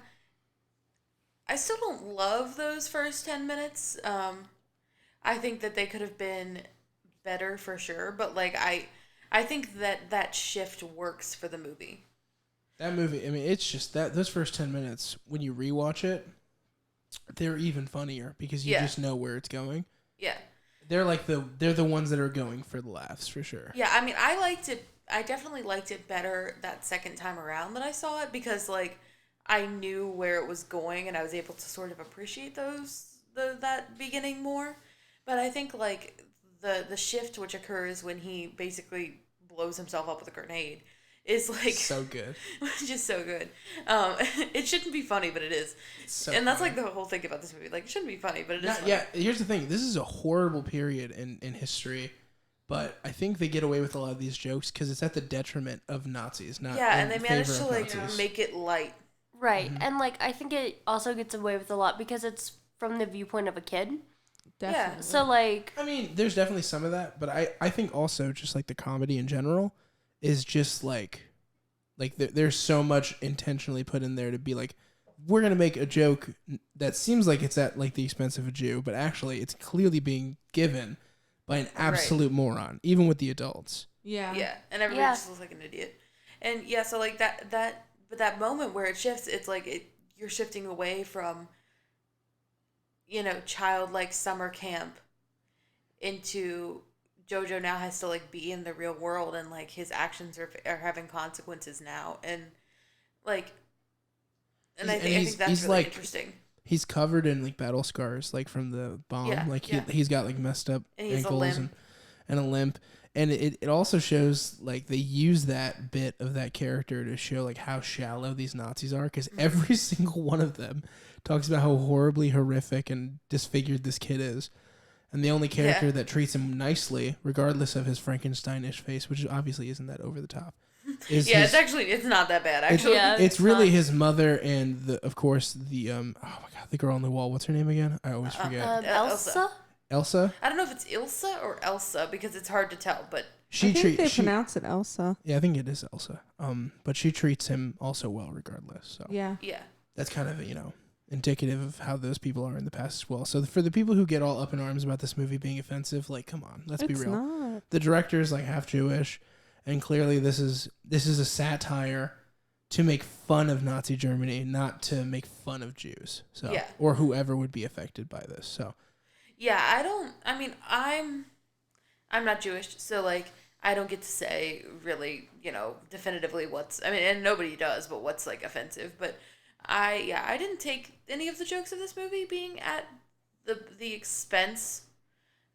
I still don't love those first 10 minutes. I think that they could have been better for sure, but like I think that shift works for the movie. That movie, I mean, it's just that those first 10 minutes when you rewatch it, they're even funnier because you just know where it's going. Yeah. They're the ones that are going for the laughs for sure. Yeah, I mean, I definitely liked it better that second time around that I saw it because like I knew where it was going and I was able to sort of appreciate that beginning more. But I think like the shift which occurs when he basically blows himself up with a grenade is like so good. Just so good. It shouldn't be funny, but it is. So and that's funny. like the whole thing about this movie. Like it shouldn't be funny, but it is funny. Yeah, here's the thing. This is a horrible period in history, but I think they get away with a lot of these jokes because it's at the detriment of Nazis, not and they in managed favor to of like Nazis. make it light. Right. And like I think it also gets away with a lot because it's from the viewpoint of a kid. Definitely. So like I mean, there's definitely some of that, but I think also just like the comedy in general is just like there's so much intentionally put in there to be like, we're going to make a joke that seems like it's at like the expense of a Jew, but actually it's clearly being given by an absolute moron, even with the adults. Yeah. Yeah, and everybody just looks like an idiot. And yeah, so like but that moment where it shifts, it's like you're shifting away from, childlike summer camp into Jojo now has to like be in the real world and like his actions are having consequences now and like I think that's really interesting. He's covered in like battle scars like from the bomb. He's got like messed up ankles and a limp. And it also shows like they use that bit of that character to show like how shallow these Nazis are because every single one of them talks about how horribly horrific and disfigured this kid is. And the only character that treats him nicely, regardless of his Frankenstein-ish face, which obviously isn't that over the top, is it's not that bad actually. It's really his mother and of course the the girl on the wall. What's her name again? I always forget. Elsa? Elsa? I don't know if it's Ilsa or Elsa because it's hard to tell, but I think they pronounce it Elsa. Yeah, I think it is Elsa. But she treats him also well regardless. So yeah, that's kind of indicative of how those people are in the past as well. So for the people who get all up in arms about this movie being offensive, like, come on, let's be real. Not. The director is like half Jewish, and clearly this is a satire to make fun of Nazi Germany, not to make fun of Jews. So or whoever would be affected by this. So I'm not Jewish, so like I don't get to say really, definitively and nobody does, but what's like offensive, but I didn't take any of the jokes of this movie being at the expense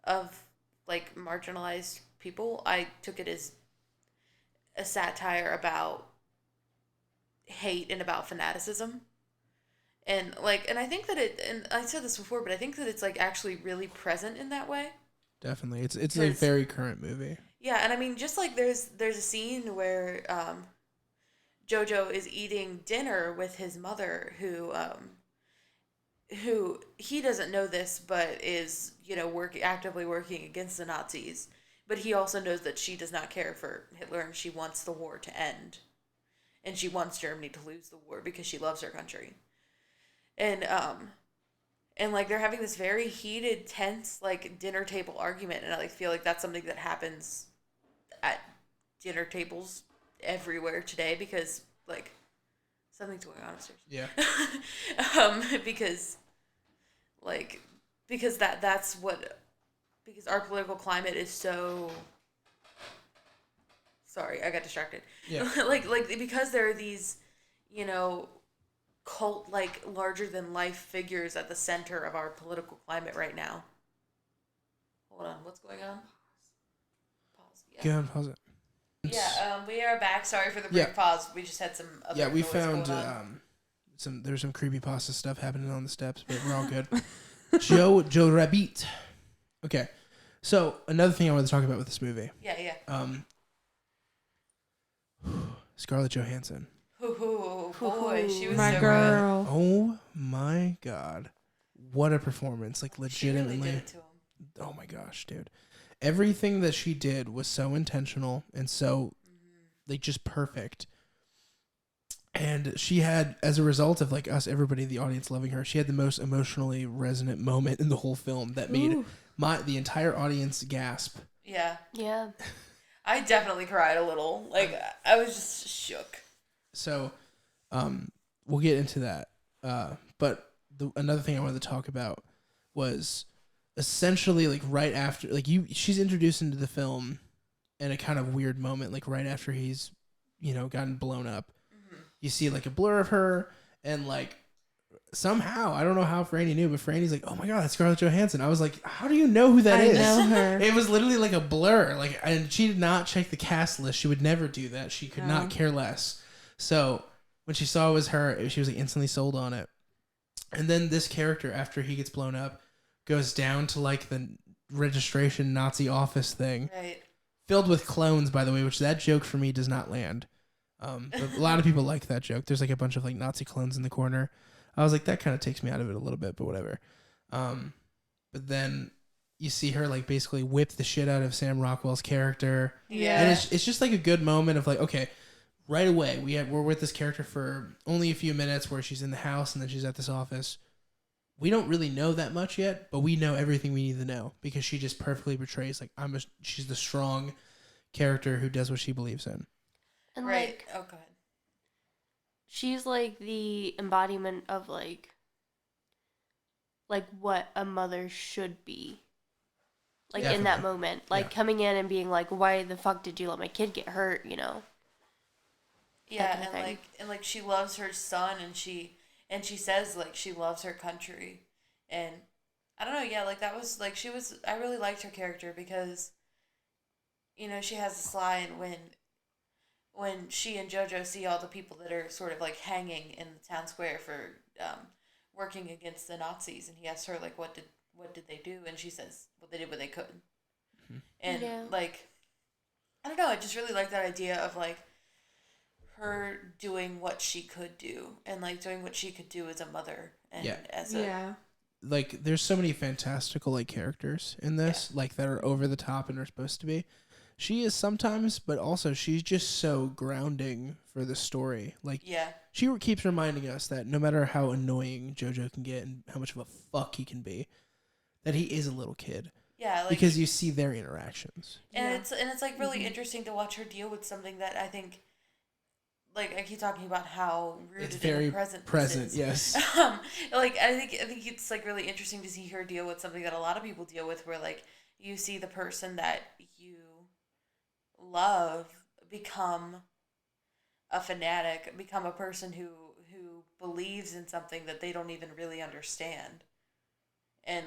of like marginalized people. I took it as a satire about hate and about fanaticism. And I think that and I said this before, but I think that it's like actually really present in that way. Definitely. It's a very current movie. Yeah, and I mean just like there's a scene where Jojo is eating dinner with his mother who he doesn't know this but is, actively working against the Nazis. But he also knows that she does not care for Hitler and she wants the war to end. And she wants Germany to lose the war because she loves her country. And like they're having this very heated, tense like dinner table argument, and I like feel like that's something that happens at dinner tables everywhere today because like something's going on upstairs. Yeah. Because that's our political climate is so. Sorry, I got distracted. Yeah. like because there are these, cult like larger than life figures at the center of our political climate right now. Hold on, what's going on? Pause. Yeah. Go ahead, pause it. Yeah, we are back. Sorry for the brief pause. We just had some other we noise found going on. there's some creepypasta stuff happening on the steps, but we're all good. Jojo Rabbit. Okay. So another thing I wanted to talk about with this movie. Yeah. Scarlett Johansson. Oh boy, she was My so girl. Oh my God. What a performance. Like good. She really legitimately. did it to him. Oh my gosh, dude. Everything that she did was so intentional and so like just perfect. And she had, as a result of like us, everybody in the audience loving her, she had the most emotionally resonant moment in the whole film that made the entire audience gasp. Yeah. Yeah. I definitely cried a little. Like, I was just shook. So, we'll get into that. But another thing I wanted to talk about was essentially like right after, like she's introduced into the film in a kind of weird moment, like right after he's, gotten blown up. You see like a blur of her, and like somehow, I don't know how Frani knew, but Franny's like, oh my God, that's Scarlett Johansson. I was like, how do you know who that is? I know her. It was literally like a blur. Like, and she did not check the cast list. She would never do that. She could not care less. So when she saw it was her, she was like instantly sold on it. And then this character, after he gets blown up, goes down to like the registration Nazi office thing. Right. Filled with clones, by the way, which that joke for me does not land. But a lot of people like that joke. There's like a bunch of like Nazi clones in the corner. I was like, that kind of takes me out of it a little bit, but whatever. But then you see her like basically whip the shit out of Sam Rockwell's character. Yeah. And it's just like a good moment of like, okay, right away we're with this character for only a few minutes where she's in the house and then she's at this office. We don't really know that much yet, but we know everything we need to know because she just perfectly portrays like she's the strong character who does what she believes in. And Right. Oh, go ahead. she's like the embodiment of like what a mother should be. Like in that Definitely. moment. Like coming in and being like, why the fuck did you let my kid get hurt, Yeah, kind of thing. and she loves her son, and she says like she loves her country, and I don't know, yeah, like that was like I really liked her character because, she has this line when she and JoJo see all the people that are sort of like hanging in the town square for working against the Nazis, and he asks her like what did they do, and she says, well, they did what they could, and like I don't know, I just really like that idea of like her doing what she could do and like doing what she could do as a mother and as a like there's so many fantastical like characters in this like that are over the top and are supposed to be. She is sometimes, but also she's just so grounding for the story. Like she keeps reminding us that no matter how annoying JoJo can get and how much of a fuck he can be, that he is a little kid. Yeah, like, because you see their interactions. And it's like really interesting to watch her deal with something that I think, like I keep talking about how rooted It's very in the present. present, yes. Like I think it's like really interesting to see her deal with something that a lot of people deal with, where like you see the person that you love become a fanatic, become a person who believes in something that they don't even really understand, and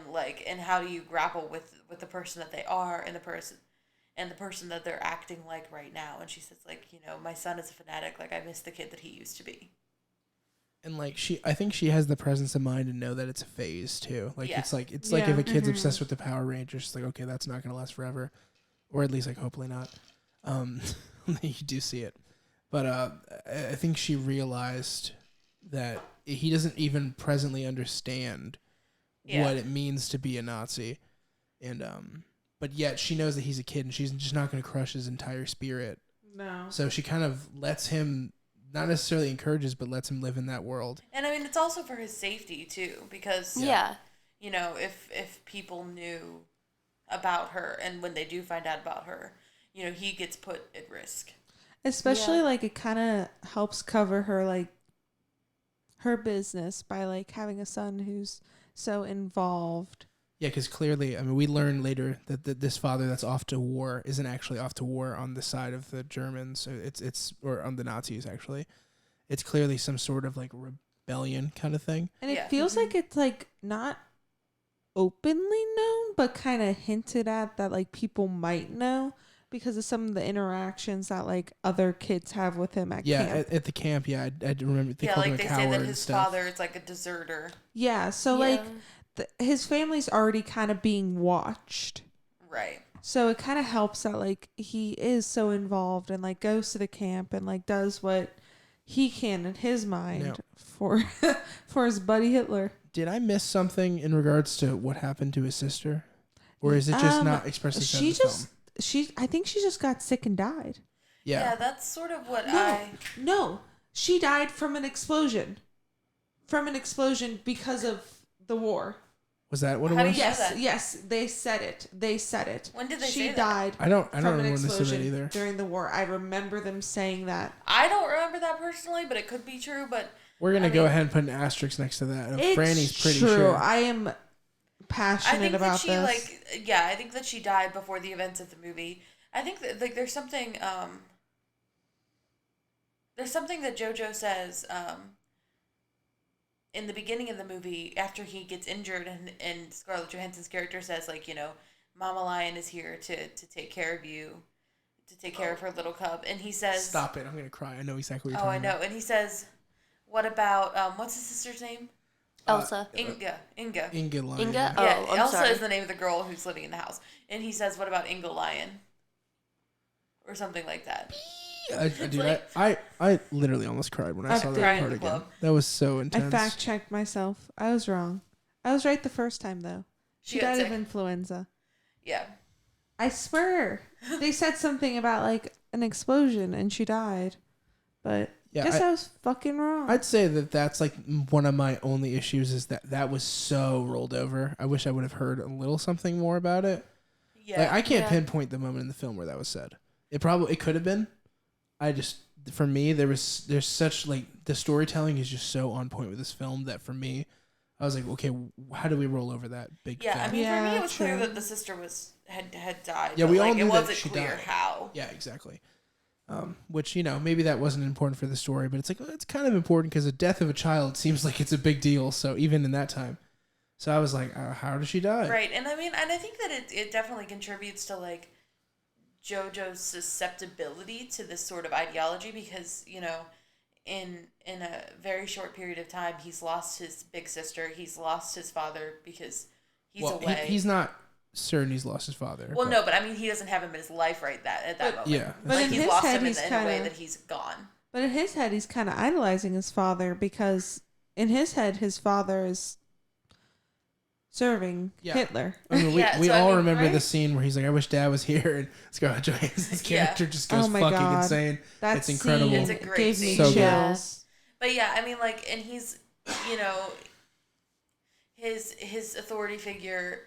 how do you grapple with the person that they are and the person that they're acting like right now. And she says like, my son is a fanatic, like I miss the kid that he used to be. And like I think she has the presence of mind to know that it's a phase too. Like it's like if a kid's obsessed with the Power Rangers, it's like, okay, that's not gonna last forever, or at least like hopefully not. You do see it, but I think she realized that he doesn't even presently understand what it means to be a Nazi, and but yet she knows that he's a kid and she's just not going to crush his entire spirit. No. So she kind of lets him, not necessarily encourages, but lets him live in that world. And I mean, it's also for his safety too, because if people knew about her, and when they do find out about her, he gets put at risk. Especially like it kind of helps cover her like her business by like having a son who's so involved. Yeah, because clearly, I mean, we learn later that this father that's off to war isn't actually off to war on the side of the Germans. Or on the Nazis, actually. It's clearly some sort of, like, rebellion kind of thing. And it feels like it's, like, not openly known, but kind of hinted at that, like, people might know because of some of the interactions that, like, other kids have with him at camp. At the camp, I remember they called him a coward. Say that his father is, like, a deserter. Yeah, so, like... his family's already kind of being watched. Right. So it kind of helps that like he is so involved and like goes to the camp and like does what he can in his mind Now- for for his buddy Hitler. Did I miss something in regards to what happened to his sister? Or is it just not expressly said in the film? I think she just got sick and died. Yeah. That's sort of what No, she died from an explosion. From an explosion because of the war. Was that what it How do was? you- Yes, they said it. When did they she say that? died. I don't from remember an when they said that explosion either. during the war. I remember them saying that. I don't remember that personally, but it could be true. But We're going to I go mean- ahead and put an asterisk next to that. It's Franny's pretty true. sure. I am I passionate think about that she this. I think that she died before the events of the movie. I think that like there's something that JoJo says in the beginning of the movie after he gets injured and Scarlett Johansson's character says like, you know, Mama Lion is here to take care of you, to take care of her little cub, and he says Stop it. I'm going to cry. I know exactly what you're Oh, I talking know. about. And he says, what about what's his sister's name? Elsa. Inga. Inga Lion. Inga? Yeah, Oh, I'm Elsa sorry. is the name of the girl who's living in the house. And he says, what about Inga Lion? Or something like that. I literally almost cried when I saw that Crying part in the again. club. That was so intense. I fact checked myself. I was wrong. I was right the first time though. She got died of sick. influenza. Yeah. I swear. They said something about like an explosion and she died. But Yeah, guess I was fucking wrong. I'd say that that's like one of my only issues is that was so rolled over. I wish I would have heard a little something more about it. Yeah. Like, I can't Yeah. pinpoint the moment in the film where that was said. It could have been. For me, there's such like the storytelling is just so on point with this film that for me, I was like, okay, how do we roll over that big Yeah, fact? I mean, for me, Yeah, it was clear true. that the sister had died. Yeah, but, we like, all knew it that wasn't she clear died. how. Yeah, exactly. Which, you know, maybe that wasn't important for the story, but it's like, well, it's kind of important because the death of a child seems like it's a big deal. So even in that time. So I was like, how did she die? Right, and I mean, and I think that it definitely contributes to, like, JoJo's susceptibility to this sort of ideology because, you know, in a very short period of time, he's lost his big sister, he's lost his father because he's away. He's not certain he's lost his father. Well, no, but I mean, he doesn't have him in his life at that moment. yeah. But Like, in he's his lost head, him he's in a way kinda- that he's gone. But in his head, he's kind of idolizing his father because in his head, his father is serving Yeah. Hitler. I mean, we, Yeah, we so, I all mean, remember the right? scene where he's like, I wish Dad was here, and Scarlett Johansson's Yeah. character just goes Oh my fucking God. insane. That It's incredible. scene It's a great gave me scene. So good. chills. But yeah, I mean, like, and he's, you know, his authority figure,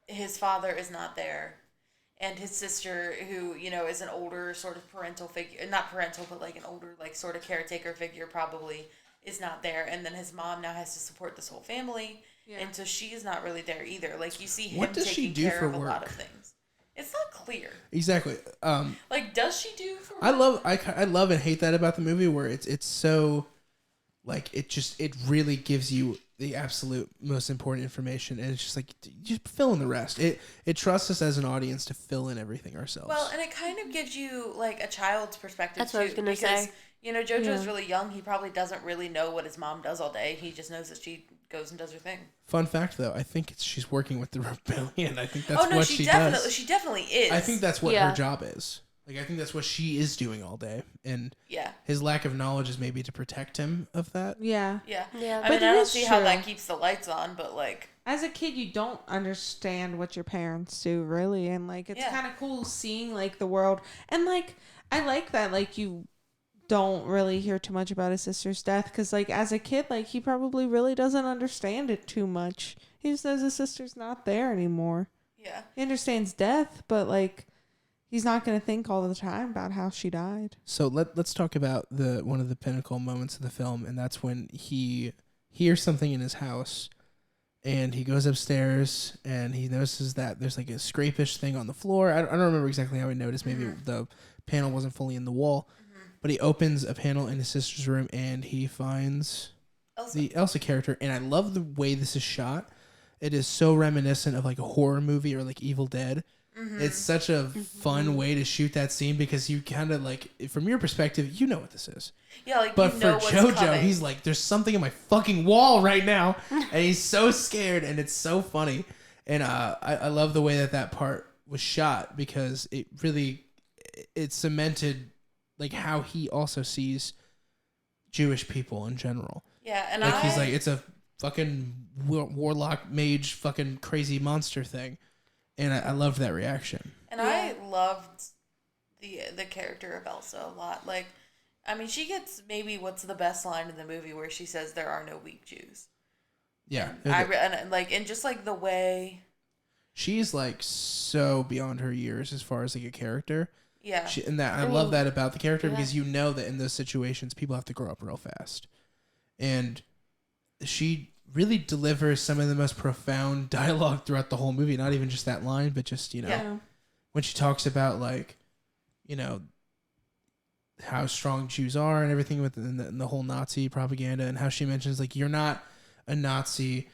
his father is not there, and his sister, who, you know, is an older sort of parental figure, not parental, but like an older, like, sort of caretaker figure probably, is not there, and then his mom now has to support this whole family, and so she's not really there either. Like, you see him What does she taking do care for of a lot work? of things. It's not clear. Exactly. Like, does she do for I work? I love and hate that about the movie where it's so like it really gives you the absolute most important information and it's just like just fill in the rest. It trusts us as an audience to fill in everything ourselves. Well, and it kind of gives you like a child's perspective. That's what I was gonna because, say. You know, JoJo's Yeah. really young. He probably doesn't really know what his mom does all day. He just knows that she goes and does her thing. Fun fact though, I think she's working with the rebellion. I think that's what she definitely does. she definitely is. I think that's what Yeah. her job is. Like I think that's what she is doing all day, and yeah, his lack of knowledge is maybe to protect him of that. Yeah. yeah. Yeah. I But mean, I it don't is see how true. that keeps the lights on, but like, As a kid, you don't understand what your parents do, really. And, like, it's Yeah. kind of cool seeing, like, the world. And, like, I like that, like, you don't really hear too much about his sister's death. Because, like, as a kid, like, he probably really doesn't understand it too much. He just knows his sister's not there anymore. yeah, He understands death, but, like, he's not going to think all the time about how she died. So let's talk about one of the pinnacle moments of the film, and that's when he hears something in his house, and he goes upstairs and he notices that there's like a scrapish thing on the floor. I don't remember exactly how he noticed. Maybe the panel wasn't fully in the wall, but he opens a panel in his sister's room and he finds Elsa. the Elsa character, and I love the way this is shot. It is so reminiscent of like a horror movie or like Evil Dead. It's such a fun way to shoot that scene because you kind of like, from your perspective, you know what this is. Yeah, like, but you know for what's JoJo, coming. he's like, there's something in my fucking wall right now, and he's so scared, and it's so funny. And I love the way that part was shot because it really it cemented like how he also sees Jewish people in general. Yeah, and like he's like, it's a fucking warlock mage fucking crazy monster thing, and I loved that reaction. And I loved the character of Elsa a lot. Like, I mean, she gets maybe what's the best line in the movie where she says there are no weak Jews. Yeah, and just like the way she's like so beyond her years as far as like a character. Yeah, I love that about the character because you know that in those situations people have to grow up real fast, and she really delivers some of the most profound dialogue throughout the whole movie. Not even just that line, but just when she talks about like, how strong Jews are and everything within the whole Nazi propaganda, and how she mentions like, you're not a Nazi,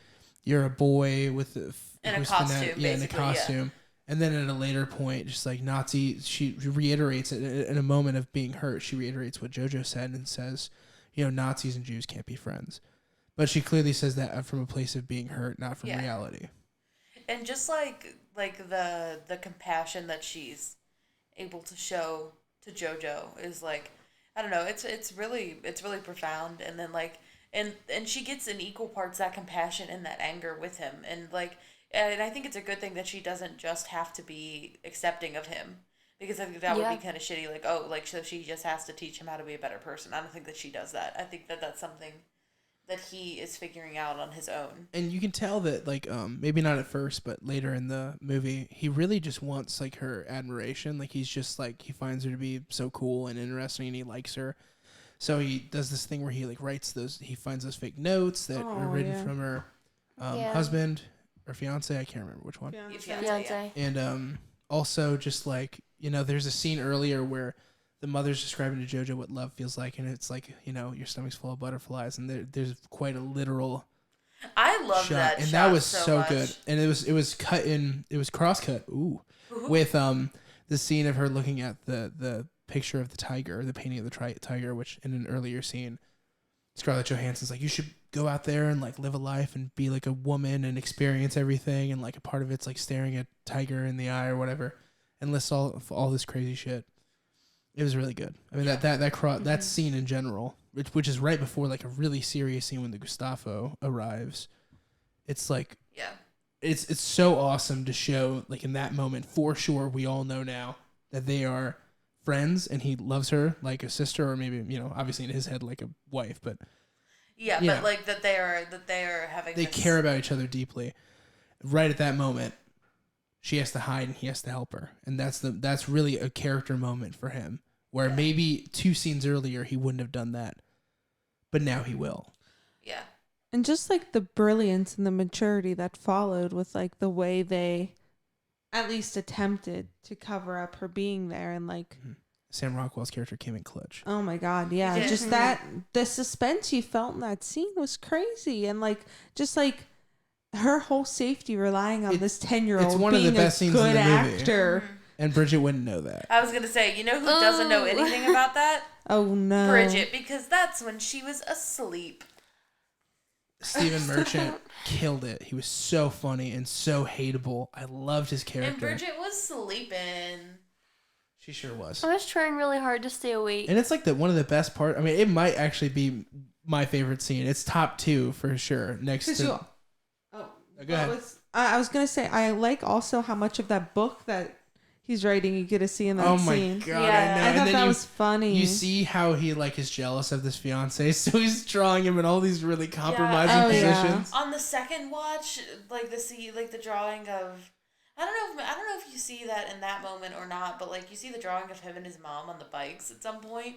you're a boy with in a costume, in a costume. And then at a later point, just like Nazi, she reiterates it in a moment of being hurt. She reiterates what JoJo said and says, Nazis and Jews can't be friends. But she clearly says that from a place of being hurt, not from reality. And just like the compassion that she's able to show to JoJo is like, I don't know, it's really profound. And then like, and she gets in equal parts that compassion and that anger with him, and like. And I think it's a good thing that she doesn't just have to be accepting of him, because I think that would be kind of shitty. Like, oh, like, so she just has to teach him how to be a better person. I don't think that she does that. I think that that's something that he is figuring out on his own. And you can tell that, like, maybe not at first, but later in the movie, he really just wants, like, her admiration. Like, he's just, like, he finds her to be so cool and interesting, and he likes her. So he does this thing where he, like, he finds those fake notes that are written from her husband. Or fiance, I can't remember which one. Fiance. And also just like, there's a scene earlier where the mother's describing to JoJo what love feels like, and it's like, your stomach's full of butterflies, and there's quite a literal I love that and shot that was so good. And it was cross-cut, with the scene of her looking at the picture of the tiger, the painting of the tiger, which in an earlier scene, Scarlett Johansson's like, you should go out there and like live a life and be like a woman and experience everything, and like a part of it's like staring a tiger in the eye or whatever, and lists all this crazy shit. It was really good. I mean that scene in general, which is right before like a really serious scene when the Gustavo arrives. It's like it's so awesome to show like in that moment. For sure, we all know now that they are friends, and he loves her like a sister, or maybe obviously in his head like a wife, but. Yeah, but like that they are having. They care about each other deeply. Right at that moment, she has to hide and he has to help her, and that's really a character moment for him. Where maybe 2 scenes earlier he wouldn't have done that, but now he will. Yeah, and just like the brilliance and the maturity that followed with like the way they, at least attempted to cover up her being there, and like. Mm-hmm. Sam Rockwell's character came in clutch. Oh my God, yeah. Just that, the suspense you felt in that scene was crazy. And like, just like her whole safety relying on this 10-year-old it's one of the best scenes in the movie. Actor. And Bridget wouldn't know that. I was going to say, who doesn't know anything about that? Oh no. Bridget, because that's when she was asleep. Stephen Merchant killed it. He was so funny and so hateable. I loved his character. And Bridget was sleeping. She sure was. I was trying really hard to stay awake. And it's like one of the best parts. I mean, it might actually be my favorite scene. It's top 2 for sure. Next to... go ahead. I was going to say, I like also how much of that book that he's writing you get to see in that scene. Oh my God, I know. I thought that was funny. You see how he like is jealous of this fiance, so he's drawing him in all these really compromising positions. On the second watch, like the drawing of... I don't know if you see that in that moment or not, but like you see the drawing of him and his mom on the bikes at some point,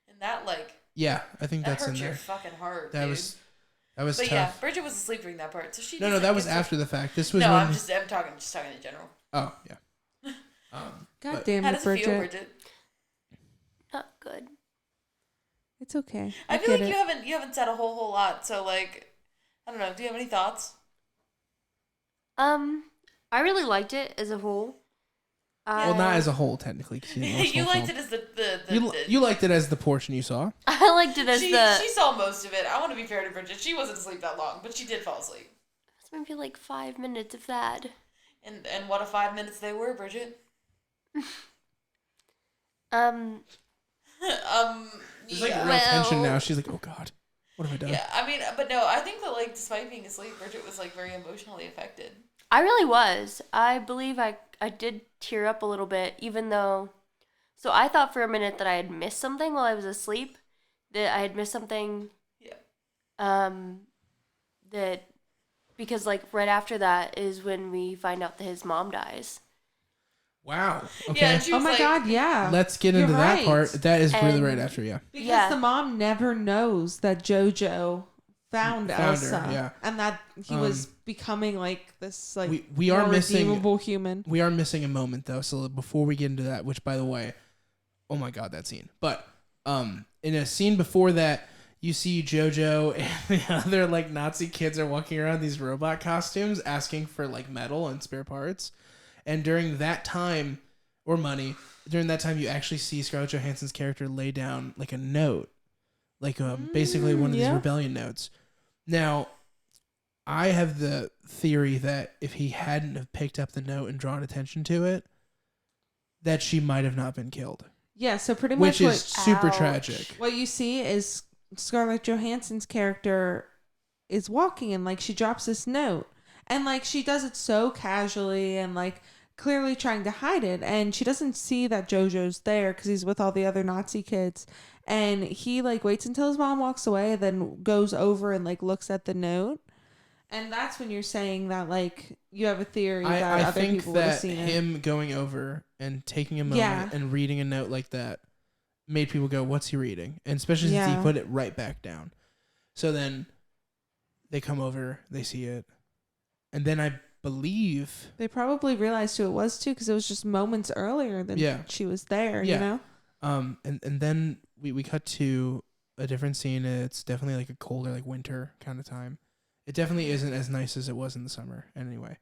and that like I think that's in there. That hurt your fucking heart. That was but tough. Yeah, Bridget was asleep during that part, so she. No, that was after the fact. This was. No, I'm talking in general. Oh yeah. God damn it, how does it feel, Bridget? Not good. It's okay. I feel like you haven't said a whole lot, so like, I don't know. Do you have any thoughts? I really liked it as a whole. Well, not as a whole, technically. 'Cause you didn't watch the You whole liked film. it as the You liked it as the portion you saw. I liked it as she saw most of it. I want to be fair to Bridget. She wasn't asleep that long, but she did fall asleep. It's maybe like 5 minutes of that. And what a 5 minutes they were, Bridget. There's like Yeah. real tension now. She's like, oh god, what have I done? Yeah, I mean, but no, I think that, like, despite being asleep, Bridget was, like, very emotionally affected. I really was. I believe I did tear up a little bit, even though. So I thought for a minute that I had missed something while I was asleep. That I had missed something. Yeah. That because like right after that is when we find out that his mom dies. Wow. Okay. Yeah, and she Oh was my like, god, yeah. Let's get You're into that right. part. That is really And- right after, yeah. Because Yeah. the mom never knows that Jojo found Found Elsa, her, yeah. and that he was becoming like this, like We are more missing- redeemable human. We are missing a moment though, so before we get into that, which by the way, oh my god, that scene. But in a scene before that, you see Jojo and the other like Nazi kids are walking around these robot costumes asking for like metal and spare parts. And during that time, or money, during that time you actually see Scarlett Johansson's character lay down like a note. Like basically one of these yeah. rebellion notes. Now, I have the theory that if he hadn't have picked up the note and drawn attention to it, that she might have not been killed. Yeah, so pretty Which much is super Ouch. tragic. what you see is Scarlett Johansson's character is walking and like she drops this note and like she does it so casually and like clearly trying to hide it, and she doesn't see that Jojo's there because he's with all the other Nazi kids, and he like waits until his mom walks away, then goes over and like looks at the note, and that's when you're saying that like you have a theory that I other think people would have that seen it. him going over and taking a moment Yeah. and reading a note like that made people go, what's he reading? And especially since Yeah. he put it right back down. So then they come over, they see it, and then I believe... They probably realized who it was too, because it was just moments earlier than Yeah. she was there. Yeah. You know. And then we cut to a different scene. It's definitely like a colder, like winter kind of time. It definitely isn't as nice as it was in the summer. Anyway,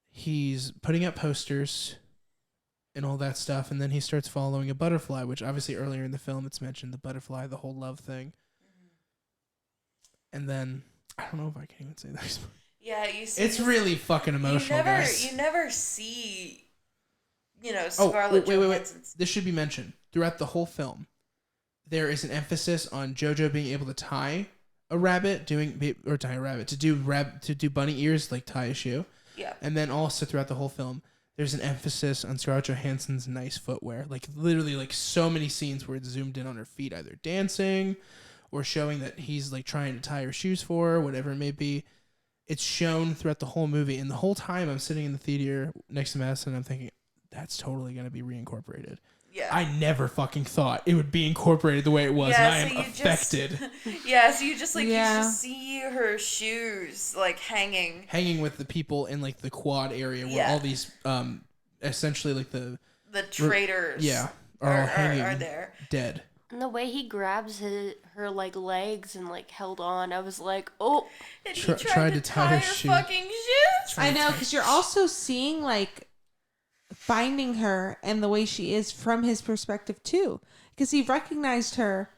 he's putting up posters and all that stuff, and then he starts following a butterfly, which obviously earlier in the film it's mentioned the butterfly, the whole love thing. And then I don't know if I can even say this. yeah, you see. It's this- really fucking emotional, guys. You never see, Oh, Scarlett wait. Johansson's. This should be mentioned throughout the whole film. There is an emphasis on Jojo being able to tie a rabbit, to do bunny ears, like tie a shoe. Yeah. And then also throughout the whole film, there's an emphasis on Scarlett Johansson's nice footwear. Like literally, like so many scenes where it's zoomed in on her feet, either dancing or showing that he's like trying to tie her shoes for her, whatever it may be. It's shown throughout the whole movie, and the whole time I'm sitting in the theater next to Madison, and I'm thinking that's totally gonna be reincorporated. Yeah. I never fucking thought it would be incorporated the way it was, and I am affected. Yeah, so you just like Yeah. you just see her shoes like hanging. Hanging with the people in like the quad area where Yeah. all these essentially like the The traitors. are all hanging are there. dead. And the way he grabs her like legs and like held on, I was like, oh, And Tried he tried to to tie tie her her shoe. fucking shoes. I know, because you're also seeing like finding her and the way she is from his perspective too, because he recognized her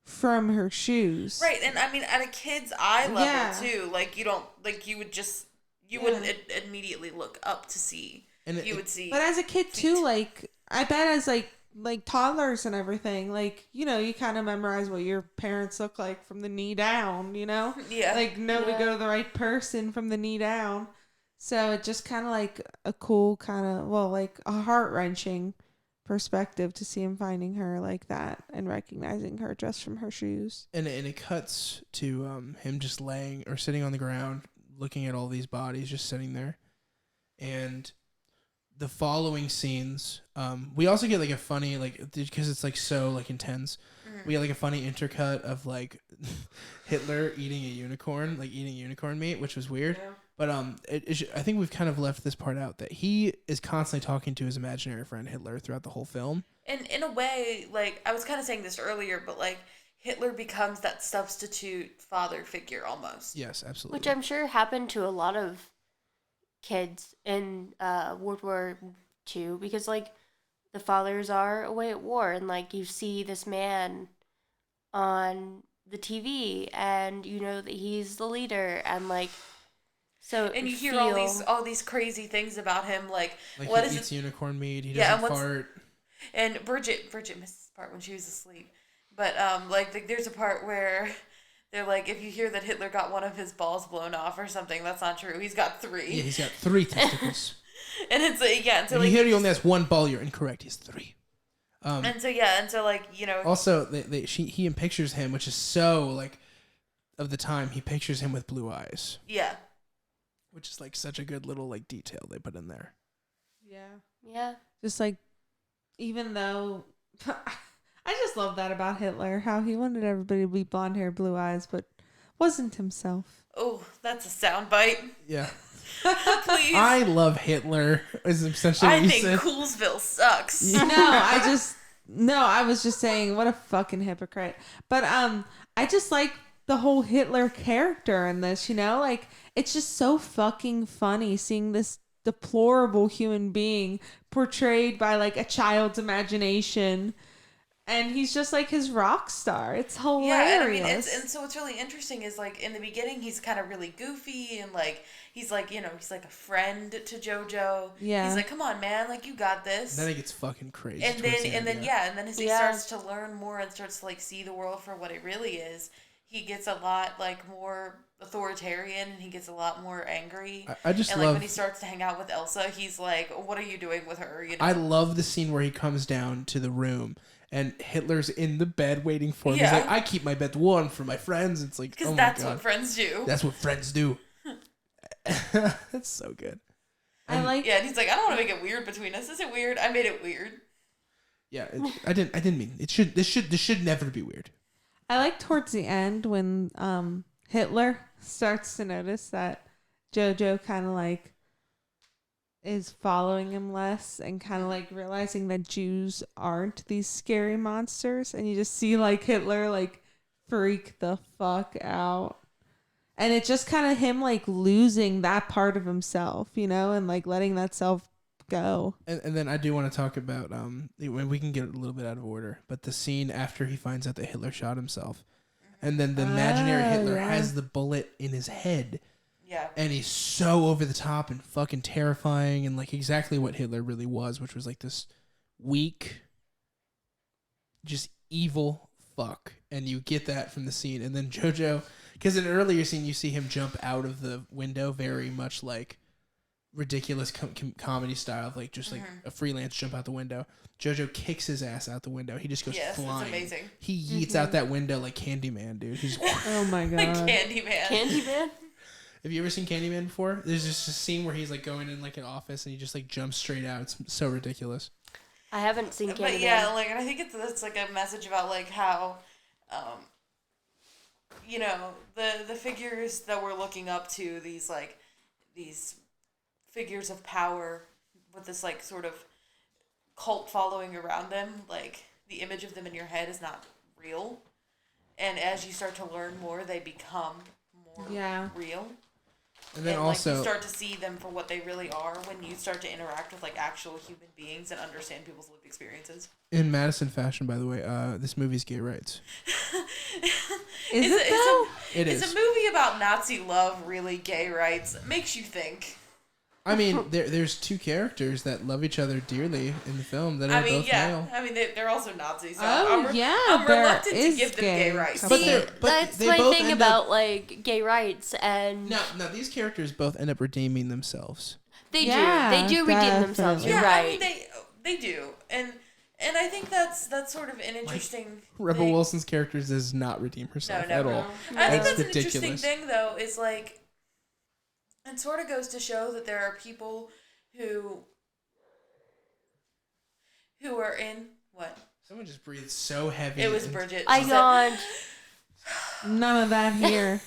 from her shoes. Right, and I mean at a kid's eye level Yeah. too. Like you don't like you would just you wouldn't immediately look up to see. And You would see. But as a kid too, like I bet as like toddlers and everything, like you know, you kind of memorize what your parents look like from the knee down. You know, Yeah. like know to Yeah. go to the right person from the knee down. So it just kind of like a cool kind of like a heart wrenching perspective to see him finding her like that and recognizing her just from her shoes. And it cuts to him just laying or sitting on the ground, looking at all these bodies just sitting there, and the following scenes, we also get like a funny because it's like so like intense. We get like a funny intercut of like Hitler eating a unicorn, like eating unicorn meat, which was weird. Yeah. But I think we've kind of left this part out that he is constantly talking to his imaginary friend Hitler throughout the whole film. And in a way, like I was kind of saying this earlier, but like Hitler becomes that substitute father figure almost. Yes, absolutely. which I'm sure happened to a lot of kids in World War II because like the fathers are away at war and like you see this man on the TV and you know that he's the leader and like so And you hear feel, all these crazy things about him, like Like what he is eats it? unicorn meat. He Yeah, doesn't and fart. And Bridget missed this part when she was asleep. But there's a part where they're like, if you hear that Hitler got one of his balls blown off or something, that's not true. He's got 3. Yeah, he's got 3 testicles. And it's like, yeah, and so If like you hear he only has 1 ball, you're incorrect. He's 3. and so like, you know, Also, he pictures him, which is so like of the time. He pictures him with blue eyes, yeah. which is like such a good little like detail they put in there. yeah. Just like, even though I just love that about Hitler, how he wanted everybody to be blonde hair, blue eyes, but wasn't himself. Oh, that's a soundbite. Yeah, Please. I love Hitler. Is essentially what I you think said. Coolsville sucks. I was just saying, what a fucking hypocrite. But I just like the whole Hitler character in this, you know? Like, it's just so fucking funny seeing this deplorable human being portrayed by like a child's imagination. And he's just like his rock star. It's hilarious. Yeah, and I mean, and so what's really interesting is like in the beginning he's kind of really goofy and like he's like, you know, he's like a friend to JoJo. Yeah. He's like, come on, man, like you got this. Then it gets fucking crazy. And then as he Yeah. starts to learn more and starts to like see the world for what it really is, he gets a lot like more authoritarian and he gets a lot more angry. I just and love. like when he starts to hang out with Elsa, he's like, what are you doing with her? You know? I love the scene where he comes down to the room and Hitler's in the bed waiting for him. Yeah. He's like, I keep my bed warm for my friends. It's like, Because oh my that's God. what friends do. That's what friends do. That's so good. I like Yeah, and he's like, I don't want to make it weird between us. Is it weird? I made it weird. Yeah, I didn't mean it. This should never be weird. I like towards the end when Hitler starts to notice that JoJo kind of like is following him less and kind of like realizing that Jews aren't these scary monsters, and you just see like Hitler like freak the fuck out. And it's just kind of him like losing that part of himself, you know, and like letting that self go. And then I do want to talk about we can get a little bit out of order, but the scene after he finds out that Hitler shot himself, and then the imaginary Hitler has the bullet in his head. Yeah. And he's so over the top and fucking terrifying and like exactly what Hitler really was, which was like this weak, just evil fuck. And you get that from the scene. And then JoJo, because in an earlier scene you see him jump out of the window, very much like ridiculous comedy style, like just like a freelance jump out the window. JoJo kicks his ass out the window. He just goes flying. It's amazing. He yeets out that window like Candyman, dude. He's Oh my god. Like Candyman. Candyman? Have you ever seen Candyman before? There's just a scene where he's like going in like an office and he just like jumps straight out. It's so ridiculous. I haven't seen Candyman. But yeah, like, and I think it's like a message about like how, you know, the figures that we're looking up to, these figures of power with this like sort of cult following around them, like the image of them in your head is not real. And as you start to learn more, they become more real. And then like, also you start to see them for what they really are when you start to interact with like actual human beings and understand people's lived experiences. in Madison fashion, by the way, this movie's gay rights. Is it though? It Is is. a movie about Nazi love really gay rights? Makes you think. I mean, there's 2 characters that love each other dearly in the film that are both male. I mean, they're also Nazis. So Oh, I'm there reluctant to is give them gay gay rights. But See, they're- but that's they my both thing end about up- like gay rights and No, these characters both end up redeeming themselves. they Yeah, do redeem themselves. definitely. You're Yeah, right. I mean, they do, and I think that's sort of an interesting. Rebel thing. Wilson's character does not redeem herself No, at no. all. I think That's that's an interesting ridiculous. thing, though, is like, it sort of goes to show that there are people who are in what? Someone just breathed so heavy. It was and- Bridget. I She said- yawned. None of that here.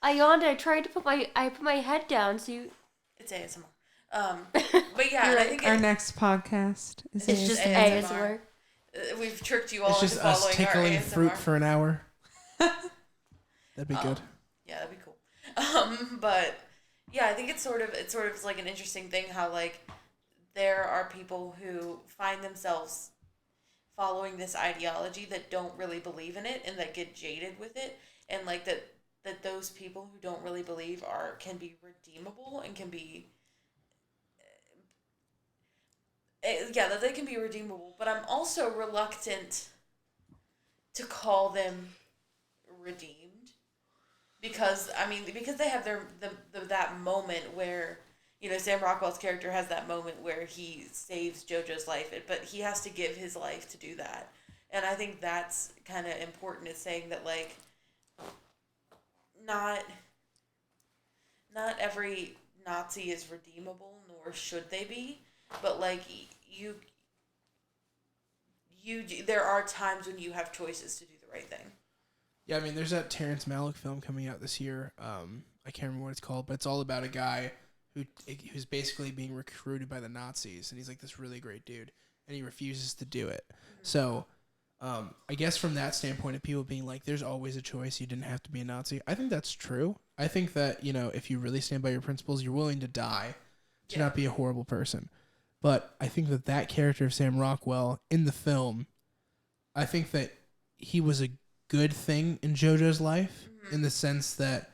I yawned. I tried to put my head down so you. It's ASMR. But yeah, and I think Our next podcast is It's just ASMR. ASMR. We've tricked you all It's into just us following our tickling ASMR. fruit for an hour. That'd be good. Yeah, that'd be cool. But Yeah, I think it's sort of like an interesting thing how like there are people who find themselves following this ideology that don't really believe in it and that get jaded with it, and like that those people who don't really believe can be redeemable and can be yeah, that they can be redeemable, but I'm also reluctant to call them redeemed because they have that moment where Sam Rockwell's character has that moment where he saves JoJo's life, but he has to give his life to do that, and I think that's kind of important. Is saying that like not every Nazi is redeemable, nor should they be, but like there are times when you have choices to do the right thing. Yeah, I mean, there's that Terrence Malick film coming out this year. I can't remember what it's called, but it's all about a guy who's basically being recruited by the Nazis, and he's like this really great dude, and he refuses to do it. Mm-hmm. So, I guess from that standpoint of people being like, there's always a choice, you didn't have to be a Nazi. I think that's true. I think that, if you really stand by your principles, you're willing to die to not be a horrible person. But I think that character of Sam Rockwell in the film, I think that he was a good thing in JoJo's life, mm-hmm. in the sense that,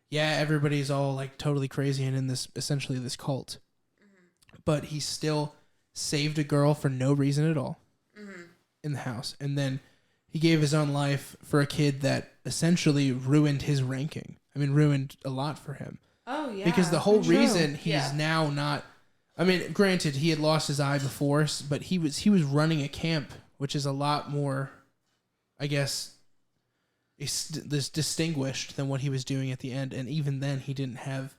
yeah, everybody's all like totally crazy and in this essentially this cult, mm-hmm. but he still saved a girl for no reason at all, mm-hmm. in the house, and then he gave his own life for a kid that essentially ruined his ranking. I mean, ruined a lot for him. Oh yeah, because the whole reason he's now not. I mean, granted, he had lost his eye before, but he was running a camp, which is a lot more, I guess, this distinguished than what he was doing at the end. And even then, he didn't have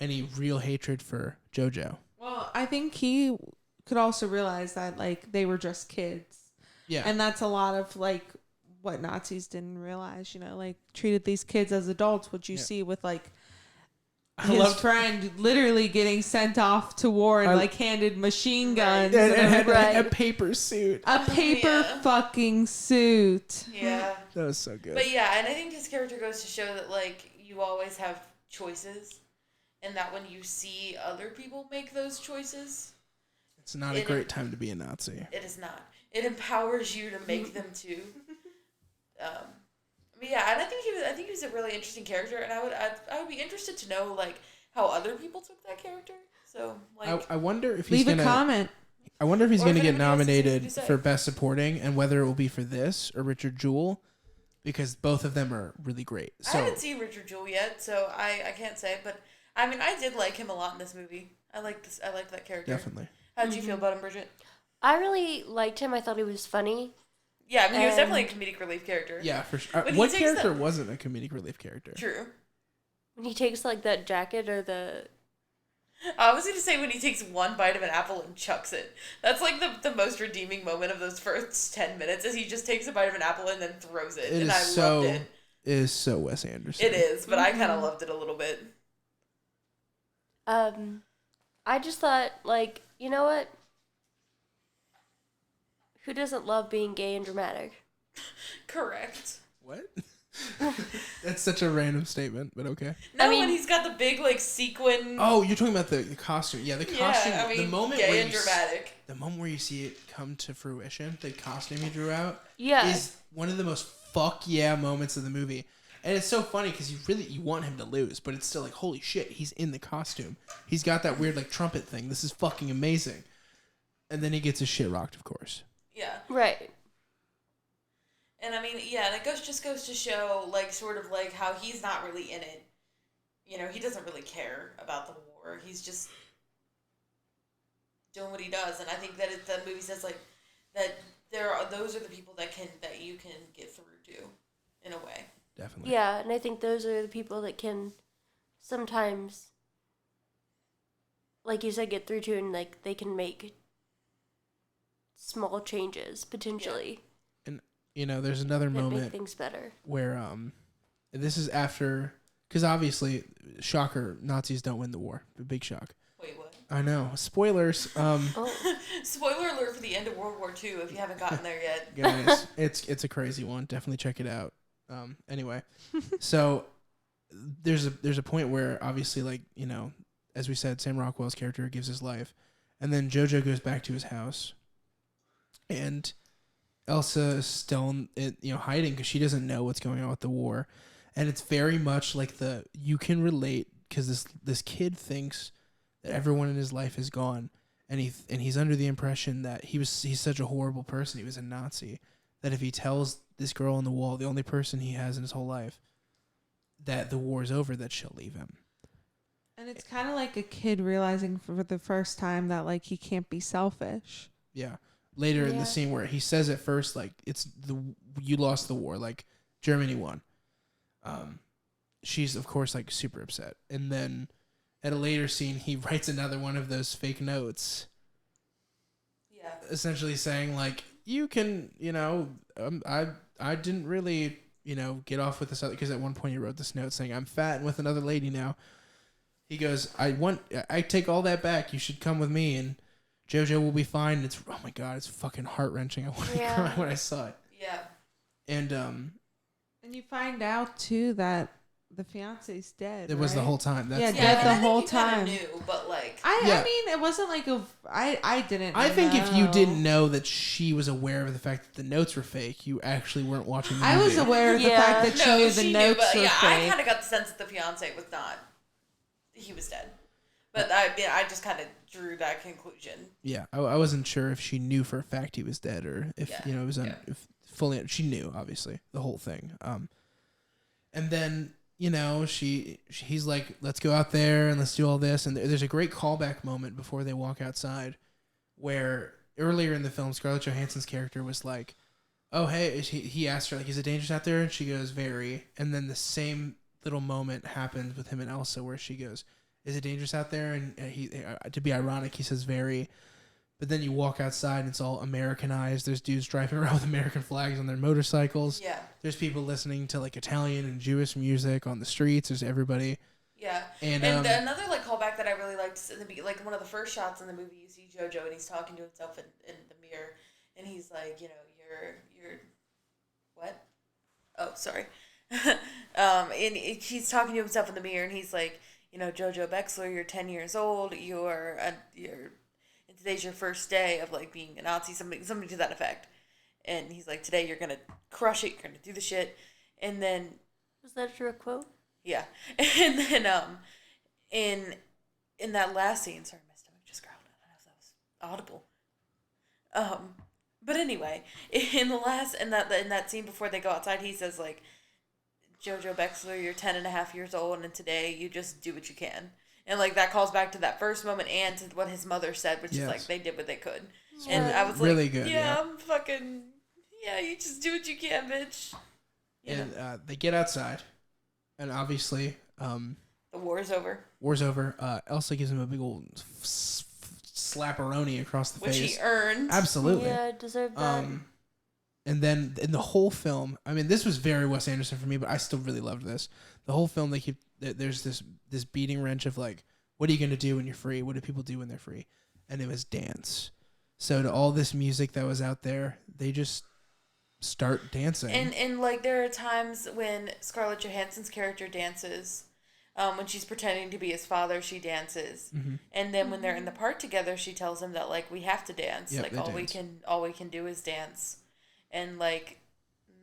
any real hatred for JoJo. Well, I think he could also realize that, like, they were just kids. Yeah. And that's a lot of, like, what Nazis didn't realize, like, treated these kids as adults, which you see with, like, his friend literally getting sent off to war and like handed machine guns and had a paper suit. A paper fucking suit. Yeah. That was so good. But yeah, and I think his character goes to show that like you always have choices, and that when you see other people make those choices, it's not a great time to be a Nazi. It is not. It empowers you to make them too. But yeah, and I think he was a really interesting character, and I would be interested to know like how other people took that character. So like, I wonder if he's leave a comment. I wonder if he's going to get nominated for Best Supporting, and whether it will be for this or Richard Jewell, because both of them are really great. So, I haven't seen Richard Jewell yet, so I can't say, but I mean I did like him a lot in this movie. I liked that character. Definitely. How did you feel about him, Bridget? I really liked him. I thought he was funny. Yeah, I mean, he was definitely a comedic relief character. Yeah, for sure. What character wasn't a comedic relief character? True. When he takes, like, that jacket or the... I was going to say when he takes one bite of an apple and chucks it. That's, like, the most redeeming moment of those first 10 minutes, is he just takes a bite of an apple and then throws it. And I loved it. It is so Wes Anderson. It is, but I kind of loved it a little bit. I just thought, like, you know what? Who doesn't love being gay and dramatic? Correct. What? That's such a random statement, but okay. No, I mean, when he's got the big like sequin. Oh, you're talking about the costume. Yeah, the costume. Yeah, I mean, the moment gay where and dramatic. The moment where you see it come to fruition, the costume he drew out, yeah, is one of the most fuck yeah moments of the movie. And it's so funny because you want him to lose, but it's still like, holy shit, he's in the costume. He's got that weird like trumpet thing. This is fucking amazing. And then he gets his shit rocked, of course. Yeah. Right. And I mean, yeah, and it just goes to show, like, sort of like how he's not really in it. He doesn't really care about the war. He's just doing what he does. And I think that the movie says like that those are the people that you can get through to, in a way. Definitely. Yeah, and I think those are the people that can sometimes, like you said, get through to, and like they can make small changes potentially. And there's another moment make things better where this is after, because obviously, shocker, Nazis don't win the war. A big shock. Wait, what? I know. Spoilers. Spoiler alert for the end of World War II if you haven't gotten there yet. Guys, it's a crazy one. Definitely check it out. Anyway, so there's a point where obviously, like, you know, as we said, Sam Rockwell's character gives his life, and then Jojo goes back to his house, and Elsa is still hiding because she doesn't know what's going on with the war, and it's very much like you can relate because this kid thinks that everyone in his life is gone, and he's under the impression that he's such a horrible person, he was a Nazi, that if he tells this girl on the wall, the only person he has in his whole life, that the war is over, that she'll leave him. And it's kind of like a kid realizing for the first time that, like, he can't be selfish. Yeah. Later in the scene where he says at first, like, you lost the war, like, Germany won. She's, of course, like, super upset. And then at a later scene, he writes another one of those fake notes. Yeah. Essentially saying, like, you can, I didn't really, get off with this other, because at one point he wrote this note saying, I'm fat and with another lady now. He goes, I take all that back. You should come with me, and Jojo will be fine. It's, oh my God, it's fucking heart-wrenching. I wanted to cry when I saw it. Yeah. And you find out, too, that the fiance's dead. It was the whole time. Dead the whole time. Knew, but like, I mean, it wasn't like I didn't. I think if you didn't know that she was aware of the fact that the notes were fake, you actually weren't watching the movie. I was aware of the fact that she knew the notes were fake. I kind of got the sense that the fiance was not. He was dead, but I just kind of drew that conclusion. Yeah, I wasn't sure if she knew for a fact he was dead, or if it was if fully. She knew, obviously, the whole thing. And then he's like, let's go out there and let's do all this. And there's a great callback moment before they walk outside, where earlier in the film, Scarlett Johansson's character was like, oh hey, he asked her, like, is it dangerous out there? And she goes, very. And then the same little moment happened with him and Elsa, where she goes, is it dangerous out there? And he, to be ironic, he says very. But then you walk outside and it's all Americanized. There's dudes driving around with American flags on their motorcycles. Yeah. There's people listening to, like, Italian and Jewish music on the streets. There's everybody. Yeah. And another, like, callback that I really liked is like one of the first shots in the movie, you see Jojo and he's talking to himself in the mirror, and he's like, you're what? Oh, sorry. And he's talking to himself in the mirror, and he's like, Jojo Bexler, you're 10 years old. Today's your first day of, like, being a Nazi, something to that effect. And he's like, today you're gonna crush it. You're gonna do the shit. And then, was that a direct quote? Yeah. And then in that last scene, sorry, my stomach just growled. I don't know if that was audible. But anyway, in that scene before they go outside, he says, like, Jojo Bexler, you're 10 and a half years old, and today you just do what you can. And, like, that calls back to that first moment and to what his mother said, which is, like, they did what they could. And I was really like, good, I'm fucking, you just do what you can, bitch. And they get outside, and obviously... the war's over. Elsa gives him a big old slapperoni across the face. Which he earned. Absolutely. Yeah, deserved that. And then in the whole film, I mean, this was very Wes Anderson for me, but I still really loved this. The whole film, there's this beating wrench of, like, what are you going to do when you're free? What do people do when they're free? And it was dance. So to all this music that was out there, they just start dancing. And like, there are times when Scarlett Johansson's character dances. When she's pretending to be his father, she dances. Mm-hmm. And then when they're in the park together, she tells him that, like, we have to dance. Yep, like, all we can do is dance. And, like,